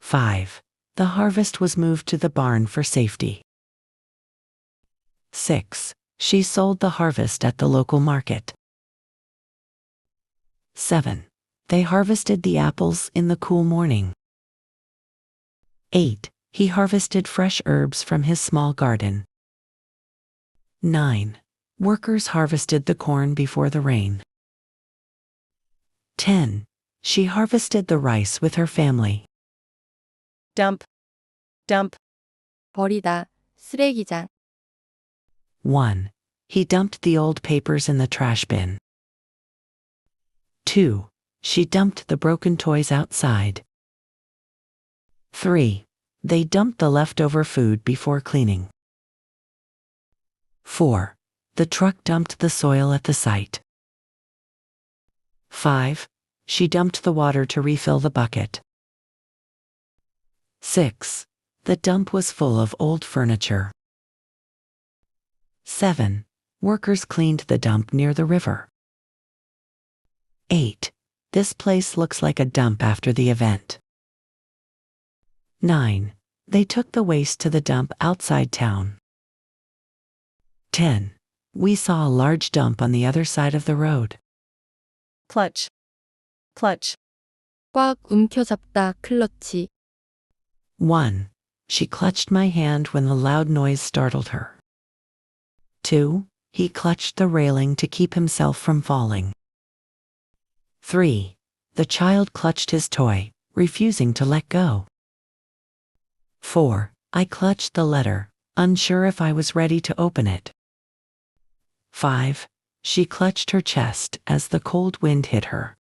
Speaker 3: 5. The harvest was moved to the barn for safety. 6. She sold the harvest at the local market. 7. They harvested the apples in the cool morning. 8. He harvested fresh herbs from his small garden. 9. Workers harvested the corn before the rain. 10. She harvested the rice with her family.
Speaker 1: dump, dump,
Speaker 2: 버리다, 쓰레기장.
Speaker 3: 1. He dumped the old papers in the trash bin. 2. She dumped the broken toys outside. 3. They dumped the leftover food before cleaning. 4. The truck dumped the soil at the site. 5. She dumped the water to refill the bucket. 6. The dump was full of old furniture. 7. Workers cleaned the dump near the river. 8. This place looks like a dump after the event. 9. They took the waste to the dump outside town. 10. We saw a large dump on the other side of the road.
Speaker 1: clutch, clutch,
Speaker 2: 꽉 움켜잡다, 클러치.
Speaker 3: 1. She clutched my hand when the loud noise startled her. 2. He clutched the railing to keep himself from falling. 3. The child clutched his toy, refusing to let go. 4. I clutched the letter, unsure if I was ready to open it. 5. She clutched her chest as the cold wind hit her.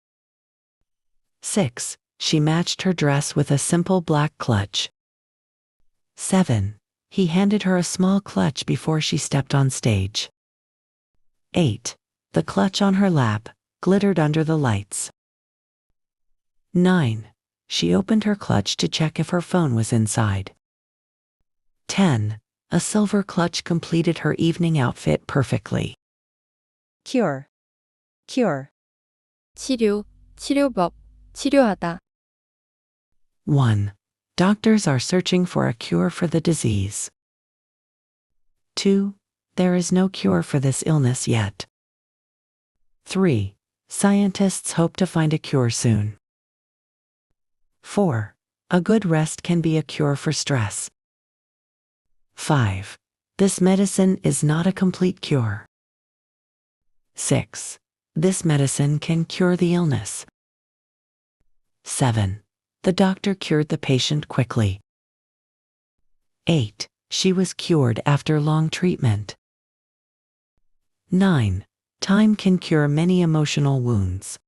Speaker 3: 6. She matched her dress with a simple black clutch. 7. He handed her a small clutch before she stepped on stage. 8. The clutch on her lap glittered under the lights. 9. She opened her clutch to check if her phone was inside. 10. A silver clutch completed her evening outfit perfectly.
Speaker 1: cure, cure,
Speaker 2: 치료, 치료법, 치료하다.
Speaker 3: 1. Doctors are searching for a cure for the disease. 2. There is no cure for this illness yet. 3. Scientists hope to find a cure soon. 4. A good rest can be a cure for stress. 5. This medicine is not a complete cure. 6. This medicine can cure the illness. 7. The doctor cured the patient quickly. 8. She was cured after long treatment. 9. Time can cure many emotional wounds.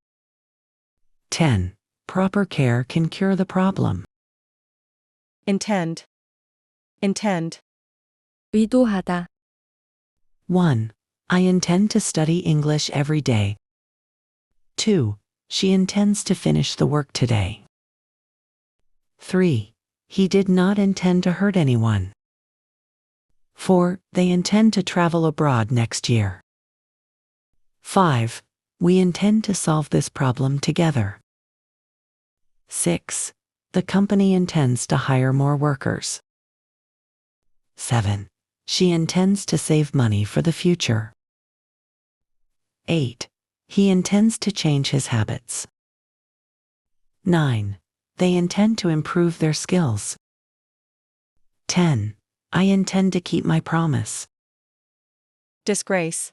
Speaker 3: 10. Proper care can cure the problem.
Speaker 1: Intend. Intend.
Speaker 2: 의도하다.
Speaker 3: 1. I intend to study English every day. 2. She intends to finish the work today. 3. He did not intend to hurt anyone. 4. They intend to travel abroad next year. 5. We intend to solve this problem together. 6. The company intends to hire more workers. 7. She intends to save money for the future. 8. He intends to change his habits. 9. They intend to improve their skills. 10. I intend to keep my promise.
Speaker 1: Disgrace.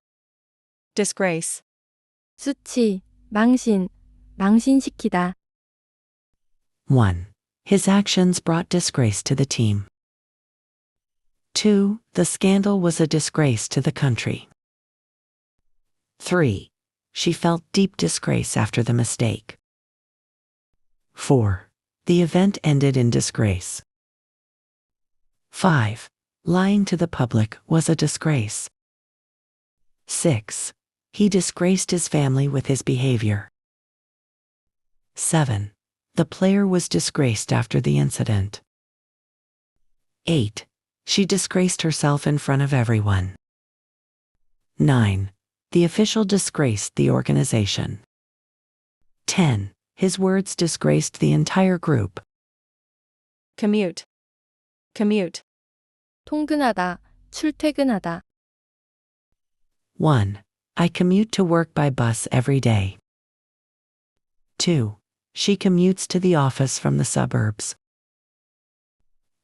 Speaker 1: Disgrace.
Speaker 2: 수치, 망신, 망신시키다.
Speaker 3: 1. His actions brought disgrace to the team. 2. The scandal was a disgrace to the country. 3. She felt deep disgrace after the mistake. 4. The event ended in disgrace. 5. Lying to the public was a disgrace. 6. He disgraced his family with his behavior. 7. The player was disgraced after the incident. 8. She disgraced herself in front of everyone. 9. The official disgraced the organization. 10. His words disgraced the entire group.
Speaker 1: Commute. Commute.
Speaker 2: 통근하다, 출퇴근하다.
Speaker 3: 1. I commute to work by bus every day. 2. She commutes to the office from the suburbs.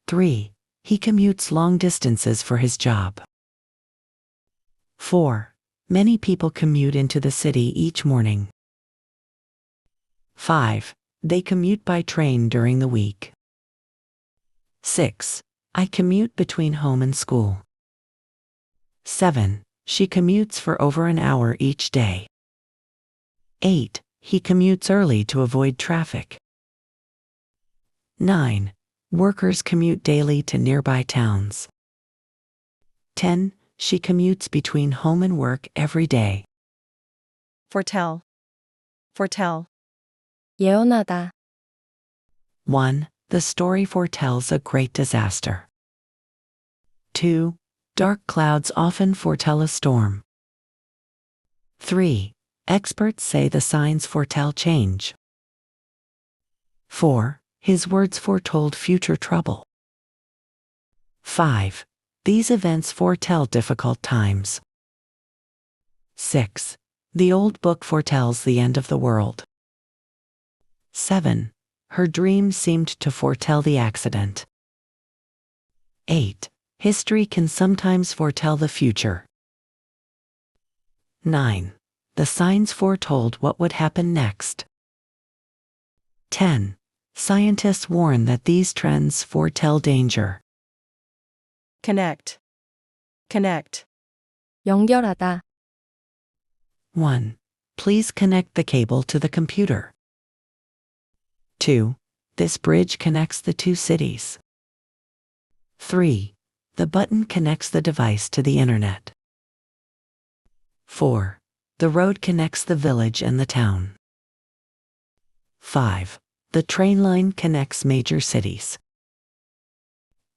Speaker 3: 3. He commutes long distances for his job. 4. Many people commute into the city each morning. 5. They commute by train during the week. 6. I commute between home and school. 7. She commutes for over an hour each day. 8. He commutes early to avoid traffic. 9. Workers commute daily to nearby towns. 10. She commutes between home and work every day.
Speaker 1: Foretell. Foretell.
Speaker 2: 예언하다.
Speaker 3: 1. The story foretells a great disaster. 2. Dark clouds often foretell a storm. 3. Experts say the signs foretell change. 4. His words foretold future trouble. 5. These events foretell difficult times. 6. The old book foretells the end of the world. 7. Her dream seemed to foretell the accident. 8. History can sometimes foretell the future. 9. The signs foretold what would happen next. 10. Scientists warn that these trends foretell danger.
Speaker 1: Connect. Connect.
Speaker 2: 연결하다.
Speaker 3: 1. Please connect the cable to the computer. 2. This bridge connects the two cities. 3. The button connects the device to the internet. 4. The road connects the village and the town. 5. The train line connects major cities.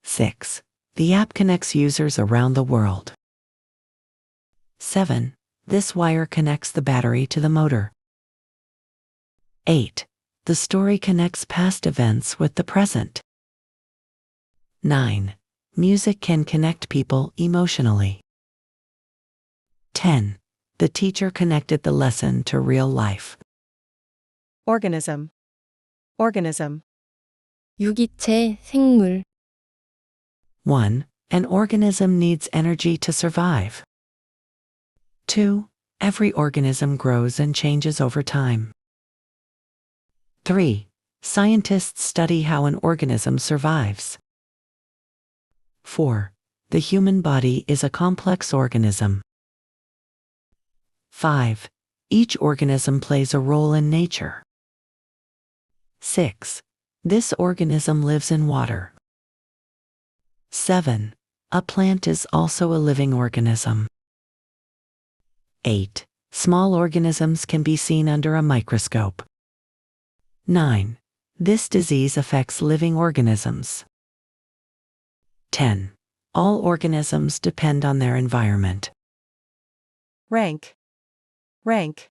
Speaker 3: 6. The app connects users around the world. 7. This wire connects the battery to the motor. 8. The story connects past events with the present. 9. Music can connect people emotionally. 10. The teacher connected the lesson to real life.
Speaker 1: Organism. Organism.
Speaker 2: 유기체, 생물.
Speaker 3: 1. An organism needs energy to survive. 2. Every organism grows and changes over time. 3. Scientists study how an organism survives. 4. The human body is a complex organism. 5. Each organism plays a role in nature. 6. This organism lives in water. 7. A plant is also a living organism. 8. Small organisms can be seen under a microscope. 9. This disease affects living organisms. 10. All organisms depend on their environment.
Speaker 1: rank, rank,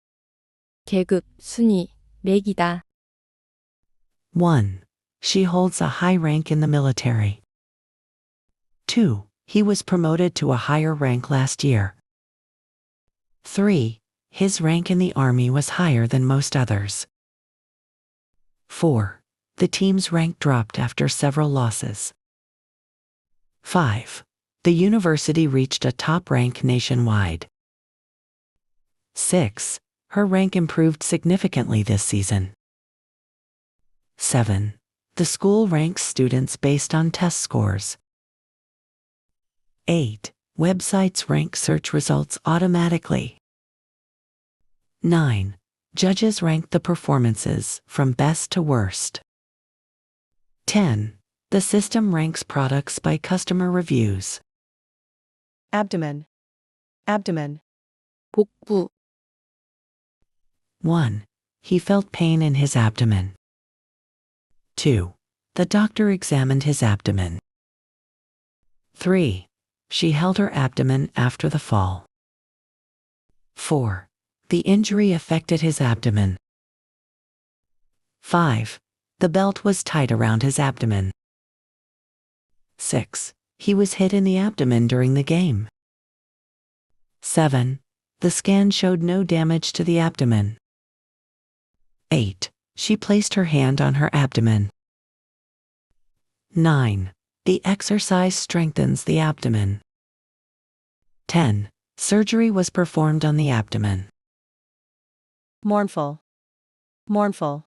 Speaker 2: 계급, 순위, 매기다.
Speaker 3: 1. She holds a high rank in the military. 2. He was promoted to a higher rank last year. 3. His rank in the army was higher than most others. 4. The team's rank dropped after several losses. 5. The university reached a top rank nationwide. 6. Her rank improved significantly this season. 7. The school ranks students based on test scores. 8. Websites rank search results automatically. 9. Judges rank the performances from best to worst. 10. The system ranks products by customer reviews.
Speaker 1: abdomen, abdomen,
Speaker 2: 복부,
Speaker 3: 1. He felt pain in his abdomen. 2. The doctor examined his abdomen. 3. She held her abdomen after the fall. 4. The injury affected his abdomen. 5. The belt was tight around his abdomen. 6. He was hit in the abdomen during the game. 7. The scan showed no damage to the abdomen. 8. She placed her hand on her abdomen. 9. The exercise strengthens the abdomen. 10. Surgery was performed on the abdomen.
Speaker 1: mournful, mournful,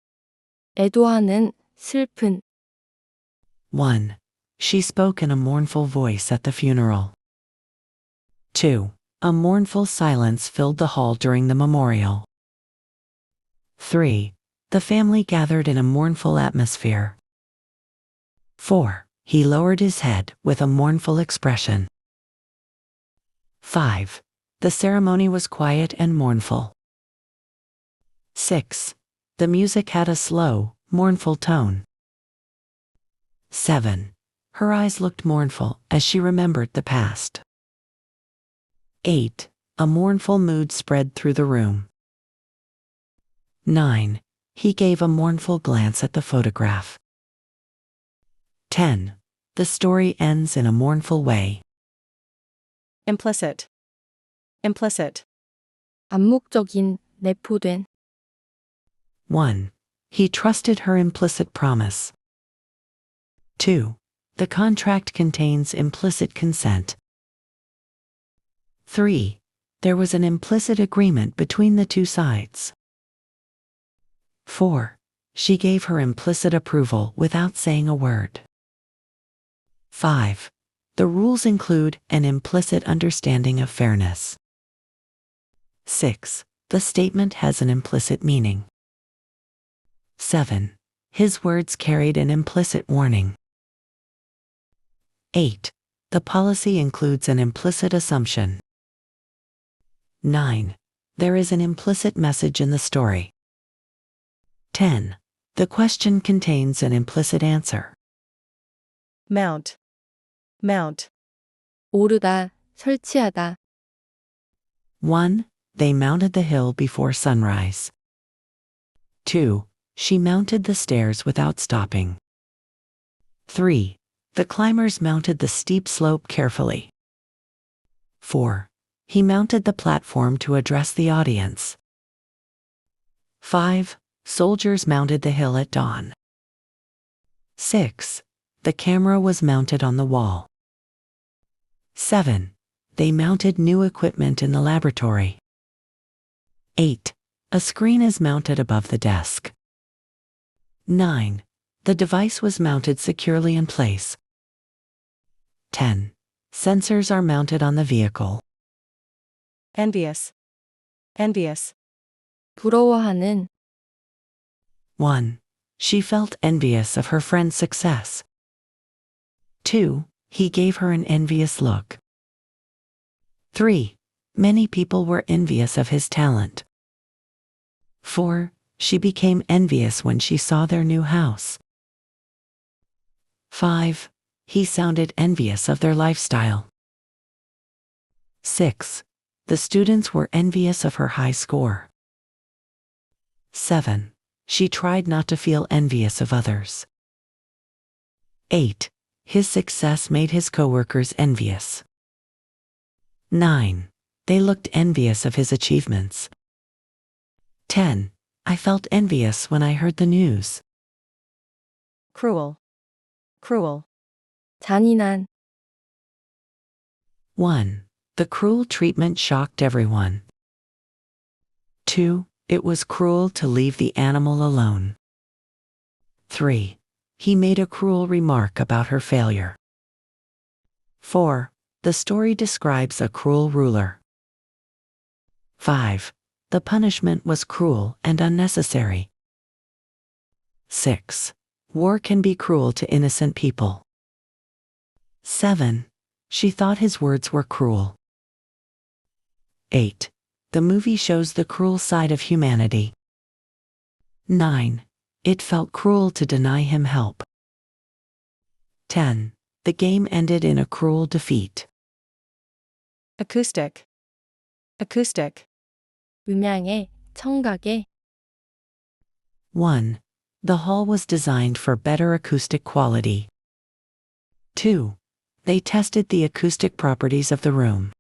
Speaker 2: 애도하는, 슬픈.
Speaker 3: 1. She spoke in a mournful voice at the funeral. 2. A mournful silence filled the hall during the memorial. 3. The family gathered in a mournful atmosphere. 4. He lowered his head with a mournful expression. 5. The ceremony was quiet and mournful. 6. The music had a slow, mournful tone. 7. Her eyes looked mournful as she remembered the past. 8. A mournful mood spread through the room. 9. He gave a mournful glance at the photograph. 10. The story ends in a mournful way.
Speaker 1: implicit, implicit,
Speaker 2: 암묵적인, 내포된.
Speaker 3: 1. He trusted her implicit promise. 2. The contract contains implicit consent. 3. There was an implicit agreement between the two sides. 4. She gave her implicit approval without saying a word. 5. The rules include an implicit understanding of fairness. 6. The statement has an implicit meaning. 7. His words carried an implicit warning. 8. The policy includes an implicit assumption. 9. There is an implicit message in the story. 10. The question contains an implicit answer.
Speaker 1: mount, mount,
Speaker 2: 오르다, 설치하다.
Speaker 3: 1. They mounted the hill before sunrise. 2. She mounted the stairs without stopping. 3. The climbers mounted the steep slope carefully. 4. He mounted the platform to address the audience. 5. Soldiers mounted the hill at dawn. 6. The camera was mounted on the wall. 7. They mounted new equipment in the laboratory. 8. A screen is mounted above the desk. 9. The device was mounted securely in place. 10. Sensors are mounted on the vehicle.
Speaker 1: envious, envious,
Speaker 2: 부러워하는,
Speaker 3: 1. She felt envious of her friend's success. 2. He gave her an envious look. 3. Many people were envious of his talent. 4. She became envious when she saw their new house. 5. He sounded envious of their lifestyle. 6. The students were envious of her high score. 7. She tried not to feel envious of others. 8. His success made his coworkers envious. 9. They looked envious of his achievements. 10. I felt envious when I heard the news.
Speaker 1: cruel, cruel,
Speaker 2: 잔인한,
Speaker 3: 1. The cruel treatment shocked everyone. 2. It was cruel to leave the animal alone. 3. He made a cruel remark about her failure. 4. The story describes a cruel ruler. 5. The punishment was cruel and unnecessary. 6. War can be cruel to innocent people. 7. She thought his words were cruel. 8. The movie shows the cruel side of humanity. 9. It felt cruel to deny him help. 10. The game ended in a cruel defeat.
Speaker 1: acoustic, acoustic,
Speaker 2: 음향의, 청각의,
Speaker 3: 1. The hall was designed for better acoustic quality. 2. They tested the acoustic properties of the room.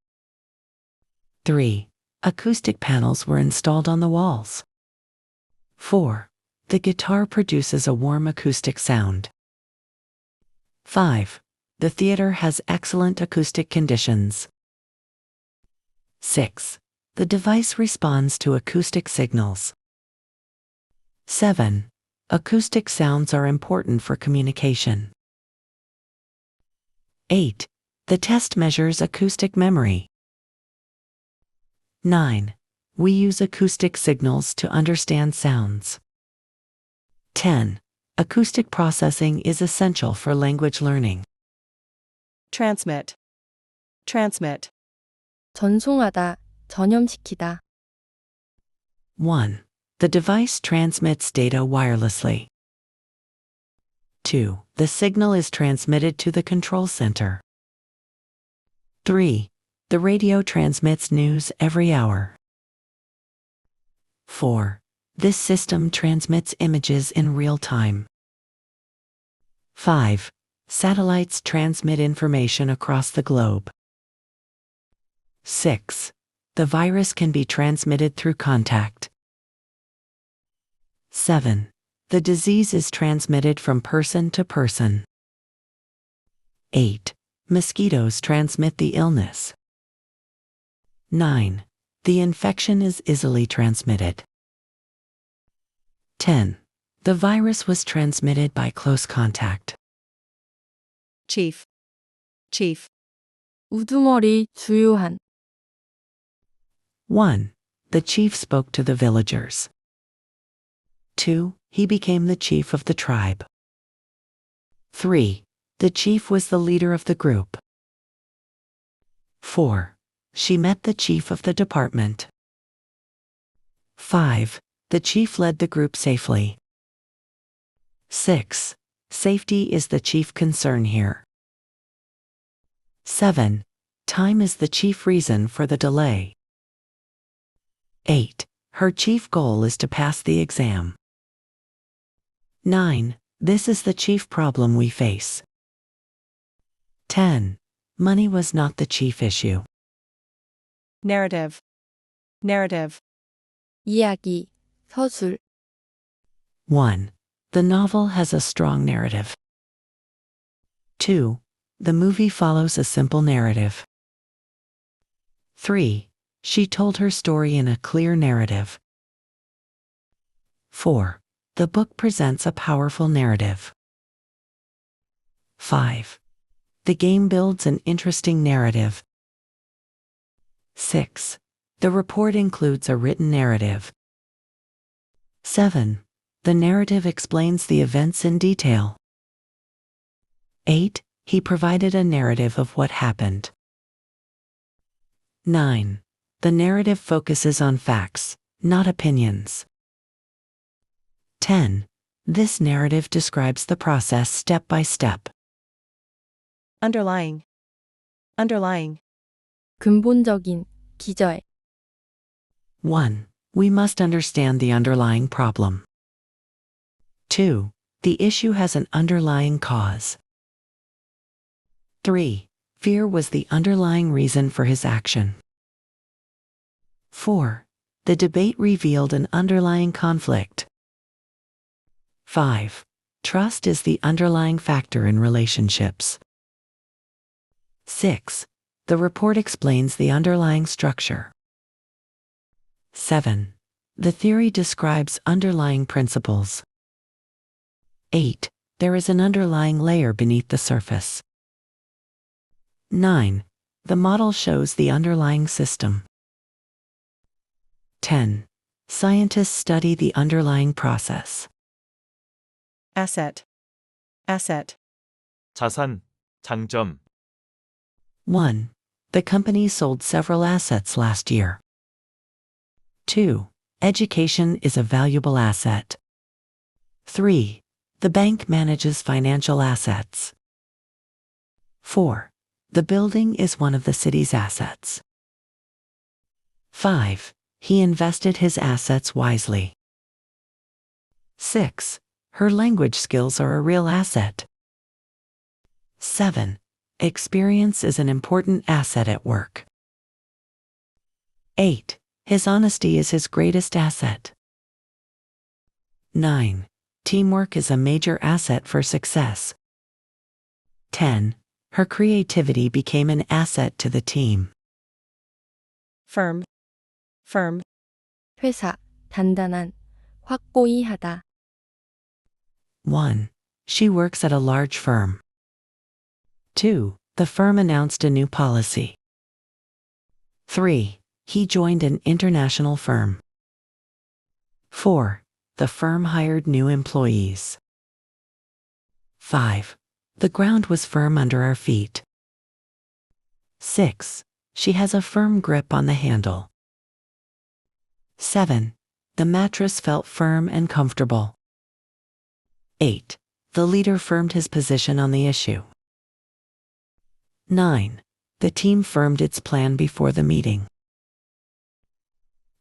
Speaker 3: 3. Acoustic panels were installed on the walls. 4. The guitar produces a warm acoustic sound. 5. The theater has excellent acoustic conditions. 6. The device responds to acoustic signals. 7. Acoustic sounds are important for communication. 8. The test measures acoustic memory. 9. We use acoustic signals to understand sounds. 10. Acoustic processing is essential for language learning.
Speaker 1: transmit, transmit,
Speaker 2: 전송하다, 전염시키다,
Speaker 3: 1. The device transmits data wirelessly. 2. The signal is transmitted to the control center. 3. The radio transmits news every hour. 4. This system transmits images in real time. 5. Satellites transmit information across the globe. 6. The virus can be transmitted through contact. 7. The disease is transmitted from person to person. 8. Mosquitoes transmit the illness. 9. The infection is easily transmitted. 10. The virus was transmitted by close contact.
Speaker 1: chief, chief,
Speaker 2: 우두머리, 주요한,
Speaker 3: 1. The chief spoke to the villagers. 2. He became the chief of the tribe. 3. The chief was the leader of the group. 4. She met the chief of the department. 5. The chief led the group safely. 6. Safety is the chief concern here. 7. Time is the chief reason for the delay. 8. Her chief goal is to pass the exam. 9. This is the chief problem we face. 10. Money was not the chief issue.
Speaker 1: narrative, narrative,
Speaker 2: 이야기, 서술,
Speaker 3: 1. The novel has a strong narrative. 2. The movie follows a simple narrative. 3. She told her story in a clear narrative. 4. The book presents a powerful narrative. 5. The game builds an interesting narrative. 6. The report includes a written narrative. 7. The narrative explains the events in detail. 8. He provided a narrative of what happened. 9. The narrative focuses on facts, not opinions. 10. This narrative describes the process step by step.
Speaker 1: Underlying. Underlying.
Speaker 2: 근본적인, 기저에.
Speaker 3: 1. We must understand the underlying problem. 2. The issue has an underlying cause. 3. Fear was the underlying reason for his action. 4. The debate revealed an underlying conflict. 5. Trust is the underlying factor in relationships. 6. The report explains the underlying structure. 7. The theory describes underlying principles. 8. There is an underlying layer beneath the surface. 9. The model shows the underlying system. 10. Scientists study the underlying process.
Speaker 1: Asset. Asset.
Speaker 4: 자산, 장점.
Speaker 3: 1. The company sold several assets last year. 2. Education is a valuable asset. 3. The bank manages financial assets. 4. The building is one of the city's assets. 5. He invested his assets wisely. 6. Her language skills are a real asset. 7. Experience is an important asset at work. 8. His honesty is his greatest asset. 9. Teamwork is a major asset for success. 10. Her creativity became an asset to the team.
Speaker 1: Firm. Firm.
Speaker 2: 회사, 단단한, 확고히 하다.
Speaker 3: 1. She works at a large firm. 2. The firm announced a new policy. 3. He joined an international firm. 4. The firm hired new employees. 5. The ground was firm under our feet. 6. She has a firm grip on the handle. 7. The mattress felt firm and comfortable. 8. The leader firmed his position on the issue. 9. The team firmed its plan before the meeting.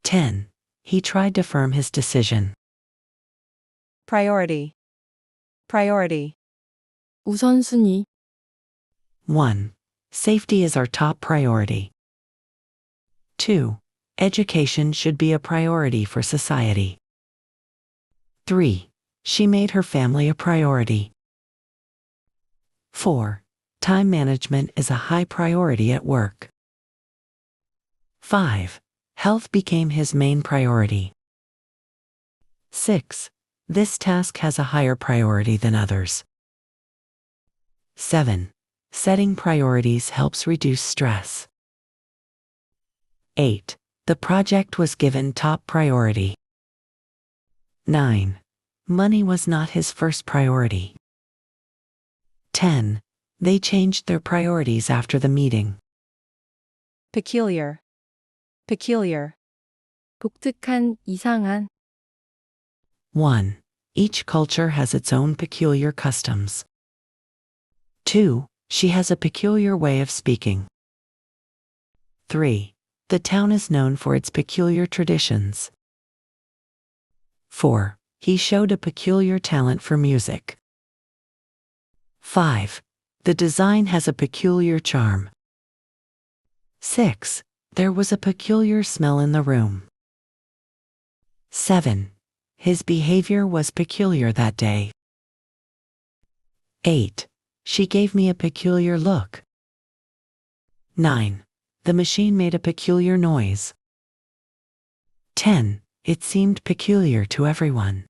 Speaker 3: 10. He tried to firm his decision.
Speaker 1: Priority. Priority.
Speaker 2: 우선순위.
Speaker 3: 1. Safety is our top priority. 2. Education should be a priority for society. 3. She made her family a priority. 4. Time management is a high priority at work. 5. Health became his main priority. 6. This task has a higher priority than others. 7. Setting priorities helps reduce stress. 8. The project was given top priority. 9. Money was not his first priority. 10. They changed their priorities after the meeting.
Speaker 1: Peculiar. Peculiar.
Speaker 2: 독특한, 이상한.
Speaker 3: 1. Each culture has its own peculiar customs. 2. She has a peculiar way of speaking. 3. The town is known for its peculiar traditions. 4. He showed a peculiar talent for music. 5. The design has a peculiar charm. 6. There was a peculiar smell in the room. 7. His behavior was peculiar that day. 8. She gave me a peculiar look. 9. The machine made a peculiar noise. 10. It seemed peculiar to everyone.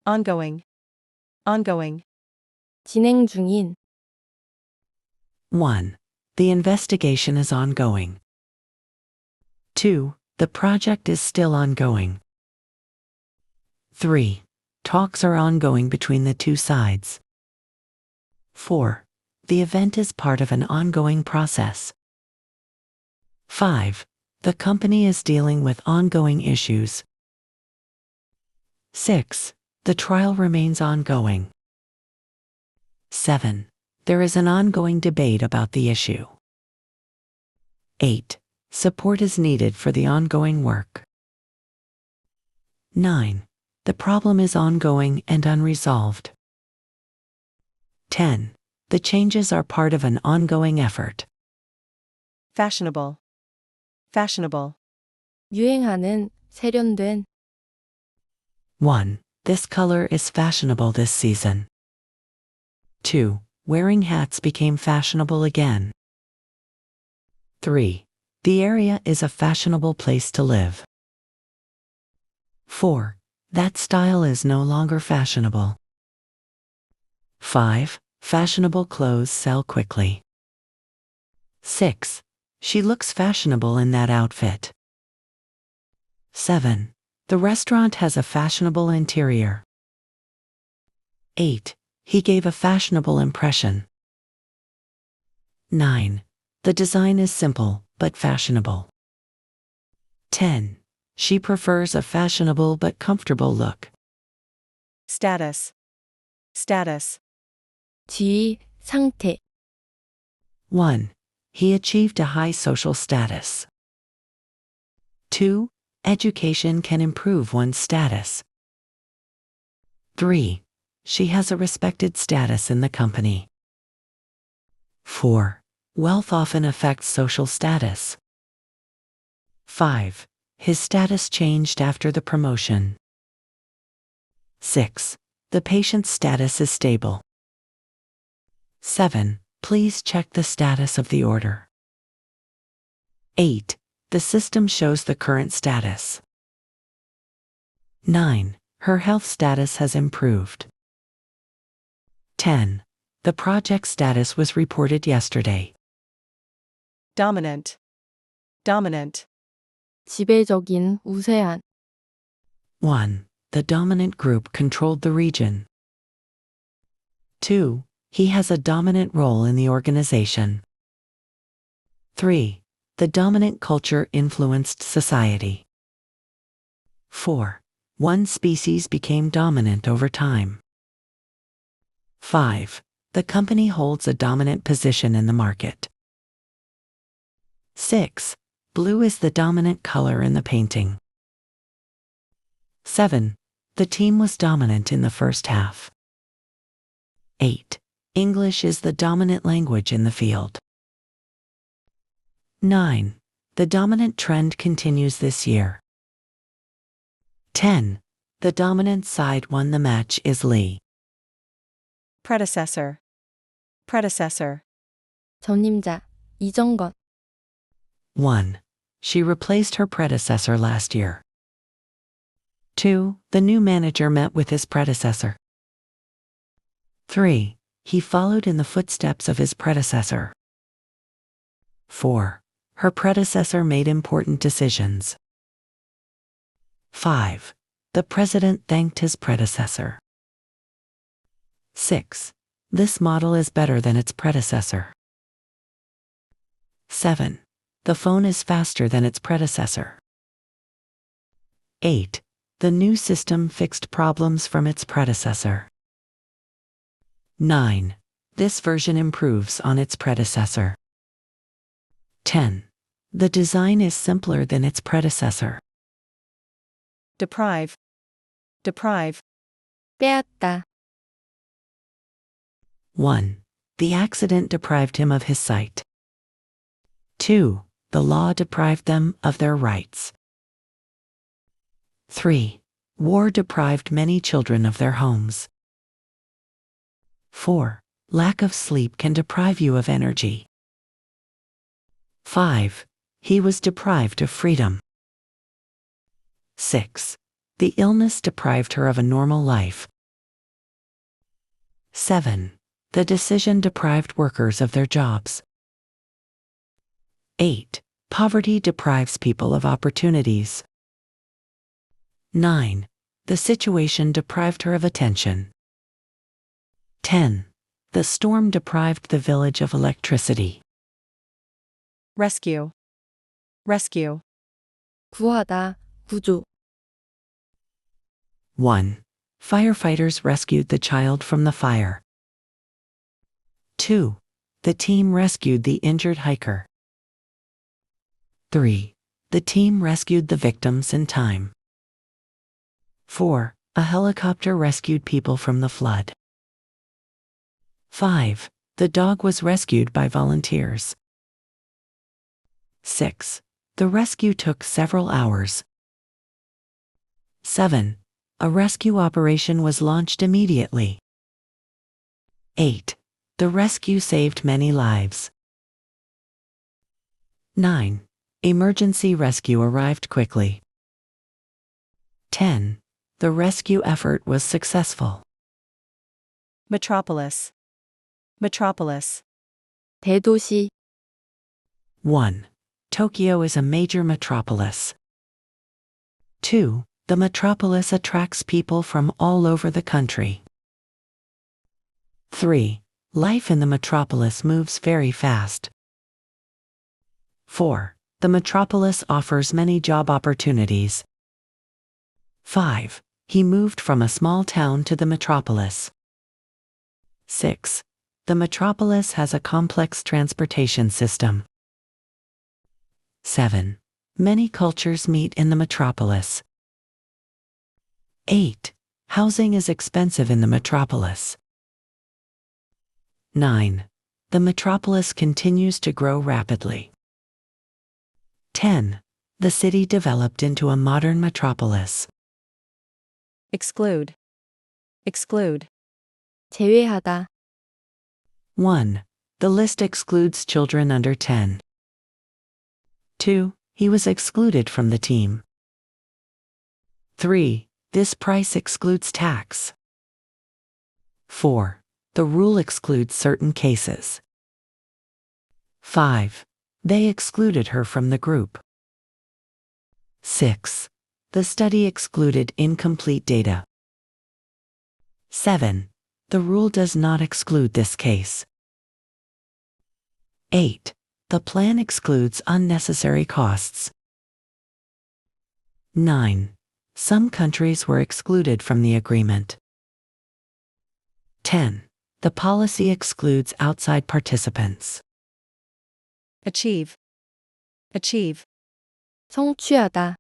Speaker 1: Ongoing. Ongoing.
Speaker 2: 진행 중인.
Speaker 3: 1. The investigation is ongoing. 2. The project is still ongoing. 3. Talks are ongoing between the two sides. 4. The event is part of an ongoing process. 5. The company is dealing with ongoing issues. 6. The trial remains ongoing. 7. There is an ongoing debate about the issue. 8. Support is needed for the ongoing work. 9. The problem is ongoing and unresolved. 10. The changes are part of an ongoing effort.
Speaker 1: Fashionable. Fashionable.
Speaker 2: 유행하는, 세련된.
Speaker 3: 1. This color is fashionable this season. 2. Wearing hats became fashionable again. 3. The area is a fashionable place to live. 4. That style is no longer fashionable. 5. Fashionable clothes sell quickly. 6. She looks fashionable in that outfit. 7. The restaurant has a fashionable interior. 8. He gave a fashionable impression. 9. The design is simple, but fashionable. 10. She prefers a fashionable but comfortable look.
Speaker 1: Status. Status.
Speaker 2: 지위, 상태.
Speaker 3: 1. He achieved a high social status. 2. Education can improve one's status. 3. She has a respected status in the company. 4. Wealth often affects social status. 5. His status changed after the promotion. 6. The patient's status is stable. 7. Please check the status of the order. 8. The system shows the current status. 9. Her health status has improved. 10. The project status was reported yesterday.
Speaker 1: Dominant. Dominant.
Speaker 2: 지배적인, 우세한.
Speaker 3: 1. The dominant group controlled the region. 2. He has a dominant role in the organization. 3. The dominant culture influenced society. 4. One species became dominant over time. 5. The company holds a dominant position in the market. 6. Blue is the dominant color in the painting. 7. The team was dominant in the first half. 8. English is the dominant language in the field. 9. The dominant trend continues this year. 10. The dominant side won the match is Lee.
Speaker 1: Predecessor. Predecessor.
Speaker 2: 전임자, 이정건.
Speaker 3: 1. She replaced her predecessor last year. 2. The new manager met with his predecessor. 3. He followed in the footsteps of his predecessor. 4. Her predecessor made important decisions. 5. The president thanked his predecessor. 6. This model is better than its predecessor. 7. The phone is faster than its predecessor. 8. The new system fixed problems from its predecessor. 9. This version improves on its predecessor. 10. The design is simpler than its predecessor.
Speaker 1: Deprive. Deprive.
Speaker 2: 빼앗다.
Speaker 3: 1. The accident deprived him of his sight. 2. The law deprived them of their rights. 3. War deprived many children of their homes. 4. Lack of sleep can deprive you of energy. 5. He was deprived of freedom. 6. The illness deprived her of a normal life. 7. The decision deprived workers of their jobs. 8. Poverty deprives people of opportunities. 9. The situation deprived her of attention. 10. The storm deprived the village of electricity.
Speaker 1: rescue, rescue,
Speaker 2: 구하다, 구조.
Speaker 3: 1. Firefighters rescued the child from the fire. 2. The team rescued the injured hiker. 3. The team rescued the victims in time. 4. A helicopter rescued people from the flood. 5. The dog was rescued by volunteers. 6. The rescue took several hours. 7. A rescue operation was launched immediately. 8. The rescue saved many lives. 9. Emergency rescue arrived quickly. 10. The rescue effort was successful.
Speaker 1: metropolis, metropolis,
Speaker 2: 대도시.
Speaker 3: 1. Tokyo is a major metropolis. 2. The metropolis attracts people from all over the country. 3. Life in the metropolis moves very fast. 4. The metropolis offers many job opportunities. 5. He moved from a small town to the metropolis. 6. The metropolis has a complex transportation system. 7. Many cultures meet in the metropolis. 8. Housing is expensive in the metropolis. 9. The metropolis continues to grow rapidly. 10. The city developed into a modern metropolis.
Speaker 1: exclude, exclude,
Speaker 2: 제외하다.
Speaker 3: 1. The list excludes children under 10. 2. He was excluded from the team. 3. This price excludes tax. 4. The rule excludes certain cases. 5. They excluded her from the group. 6. The study excluded incomplete data. 7. The rule does not exclude this case. 8. The plan excludes unnecessary costs. 9. Some countries were excluded from the agreement. 10. The policy excludes outside participants.
Speaker 1: achieve, achieve,
Speaker 2: 성취하다.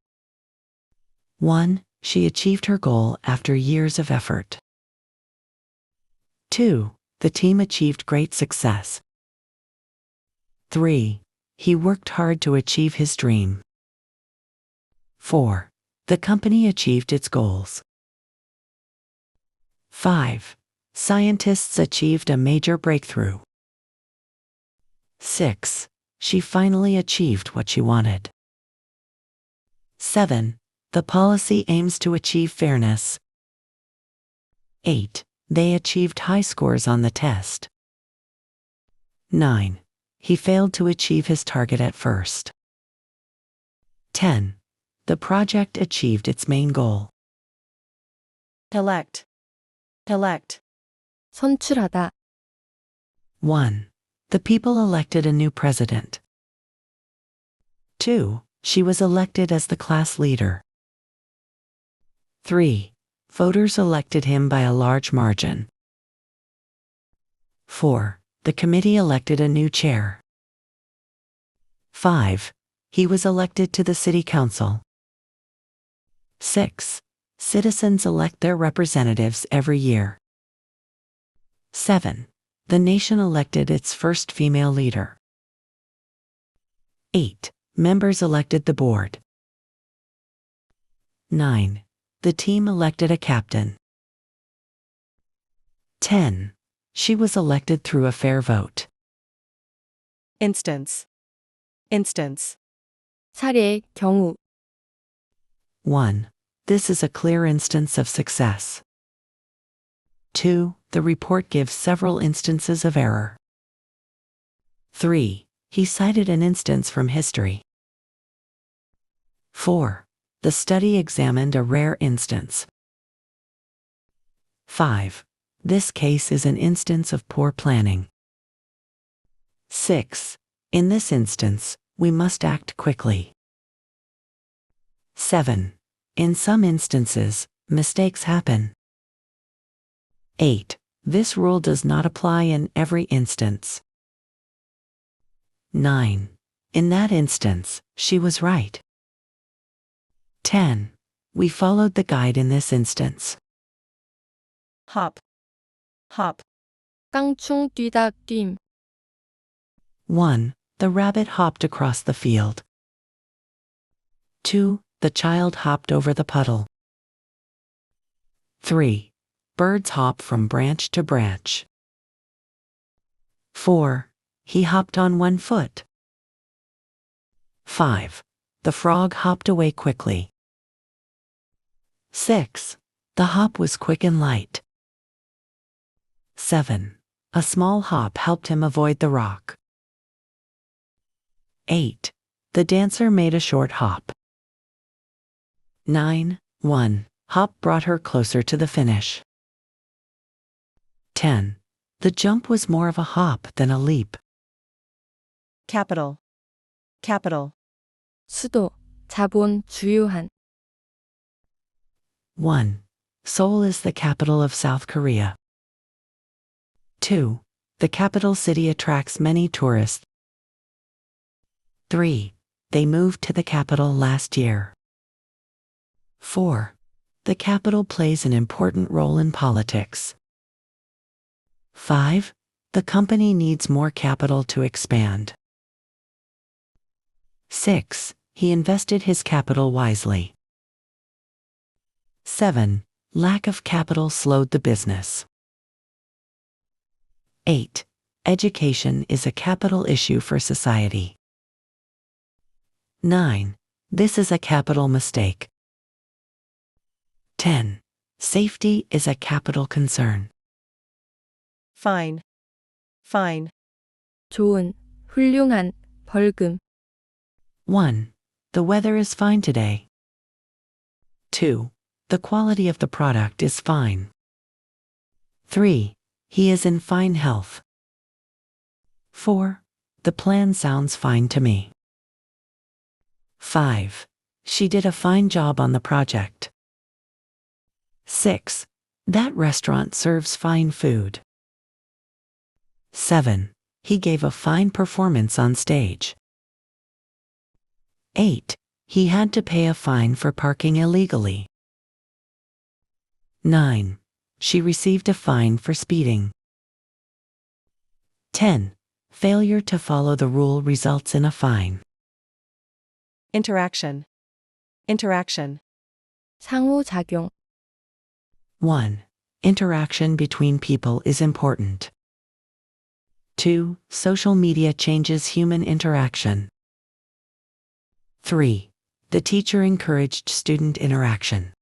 Speaker 3: 1. She achieved her goal after years of effort. 2. The team achieved great success. 3. He worked hard to achieve his dream. 4. The company achieved its goals. 5. Scientists achieved a major breakthrough. 6. She finally achieved what she wanted. 7. The policy aims to achieve fairness. 8. They achieved high scores on the test. 9. He failed to achieve his target at first. 10. The project achieved its main goal.
Speaker 1: elect, elect,
Speaker 2: 선출하다.
Speaker 3: 1. The people elected a new president. 2. She was elected as the class leader. 3. Voters elected him by a large margin. 4. The committee elected a new chair. 5. He was elected to the city council. 6. Citizens elect their representatives every year. 7. The nation elected its first female leader. 8. Members elected the board. 9. The team elected a captain. 10. She was elected through a fair vote.
Speaker 1: instance, instance,
Speaker 2: 사례, 경우.
Speaker 3: 1. This is a clear instance of success. 2. The report gives several instances of error. 3. He cited an instance from history. 4. The study examined a rare instance. 5. This case is an instance of poor planning. 6. In this instance, we must act quickly. 7. In some instances, mistakes happen. 8. This rule does not apply in every instance. 9. In that instance, she was right. 10. We followed the guide in this instance.
Speaker 1: Hop. Hop.
Speaker 2: 깡충 뛰다 뛴.
Speaker 3: 1. The rabbit hopped across the field. 2. The child hopped over the puddle. 3. Birds hop from branch to branch. 4. He hopped on one foot. 5. The frog hopped away quickly. 6. The hop was quick and light. 7. A small hop helped him avoid the rock. 8. The dancer made a short hop. 9. 1. Hop brought her closer to the finish. 10. The jump was more of a hop than a leap.
Speaker 1: Capital. Capital.
Speaker 2: 수도, 자본, 주요한.
Speaker 3: 1. Seoul is the capital of South Korea. 2. The capital city attracts many tourists. 3. They moved to the capital last year. 4. The capital plays an important role in politics. 5. The company needs more capital to expand. 6. He invested his capital wisely. 7. Lack of capital slowed the business. 8. Education is a capital issue for society. 9. This is a capital mistake. 10. Safety is a capital concern.
Speaker 1: Fine. Fine.
Speaker 2: 좋은, 훌륭한, 벌금.
Speaker 3: 1. The weather is fine today. 2. The quality of the product is fine. 3. He is in fine health. 4. The plan sounds fine to me. 5. She did a fine job on the project. 6. That restaurant serves fine food. 7. He gave a fine performance on stage. 8. He had to pay a fine for parking illegally. 9. She received a fine for speeding. 10. Failure to follow the rule results in a fine.
Speaker 1: Interaction. Interaction.
Speaker 2: 상호작용.
Speaker 3: 1. Interaction between people is important. 2. Social media changes human interaction. 3. The teacher encouraged student interaction.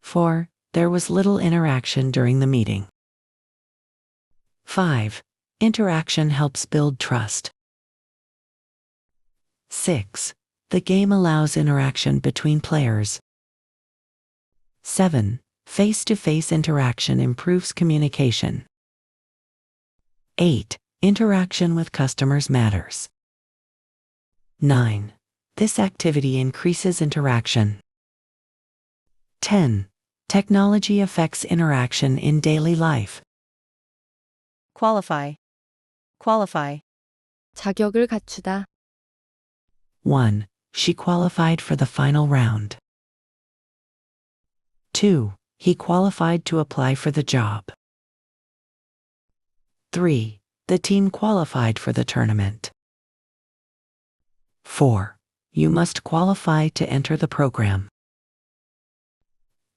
Speaker 3: 4. There was little interaction during the meeting. 5. Interaction helps build trust. 6. The game allows interaction between players. 7. Face-to-face interaction improves communication. 8. Interaction with customers matters. 9. This activity increases interaction. 10. Technology affects interaction in daily life.
Speaker 1: Qualify. Qualify.
Speaker 2: 자격을 갖추다.
Speaker 3: 1. She qualified for the final round. 2. He qualified to apply for the job. 3. The team qualified for the tournament. 4. You must qualify to enter the program.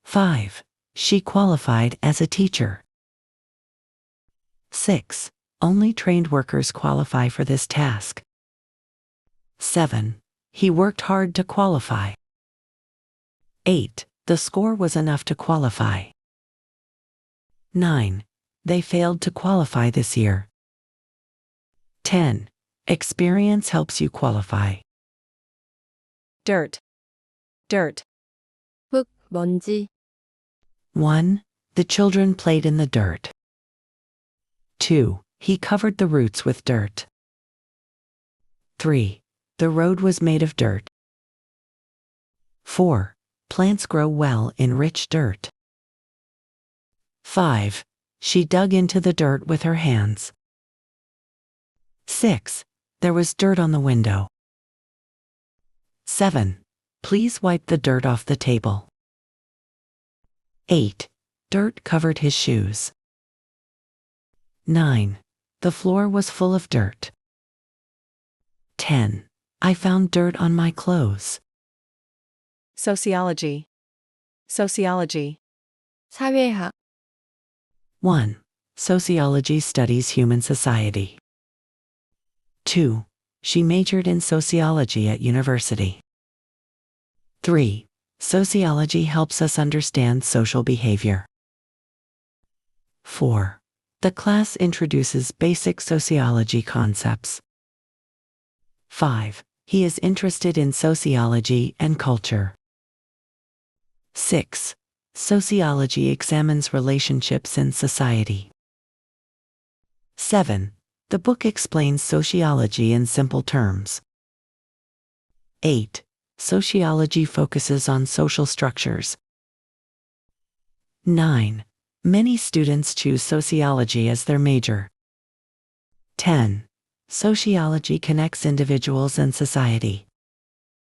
Speaker 3: 5. She qualified as a teacher. 6. Only trained workers qualify for this task. 7. He worked hard to qualify. 8. The score was enough to qualify. 9. They failed to qualify this year. 10. Experience helps you qualify.
Speaker 1: Dirt. Dirt.
Speaker 2: 흙, 먼지.
Speaker 3: 1. The children played in the dirt. 2. He covered the roots with dirt. 3. The road was made of dirt. 4. Plants grow well in rich dirt. 5. She dug into the dirt with her hands. 6. There was dirt on the window. 7. Please wipe the dirt off the table. 8. Dirt covered his shoes. 9. The floor was full of dirt. 10. I found dirt on my clothes.
Speaker 1: Sociology. Sociology.
Speaker 2: 사회학.
Speaker 3: 1. Sociology studies human society. 2. She majored in sociology at university. 3. Sociology helps us understand social behavior. 4. The class introduces basic sociology concepts. 5. He is interested in sociology and culture. 6. Sociology examines relationships in society. 7. The book explains sociology in simple terms. 8. Sociology focuses on social structures. 9. Many students choose sociology as their major. 10. Sociology connects individuals and society.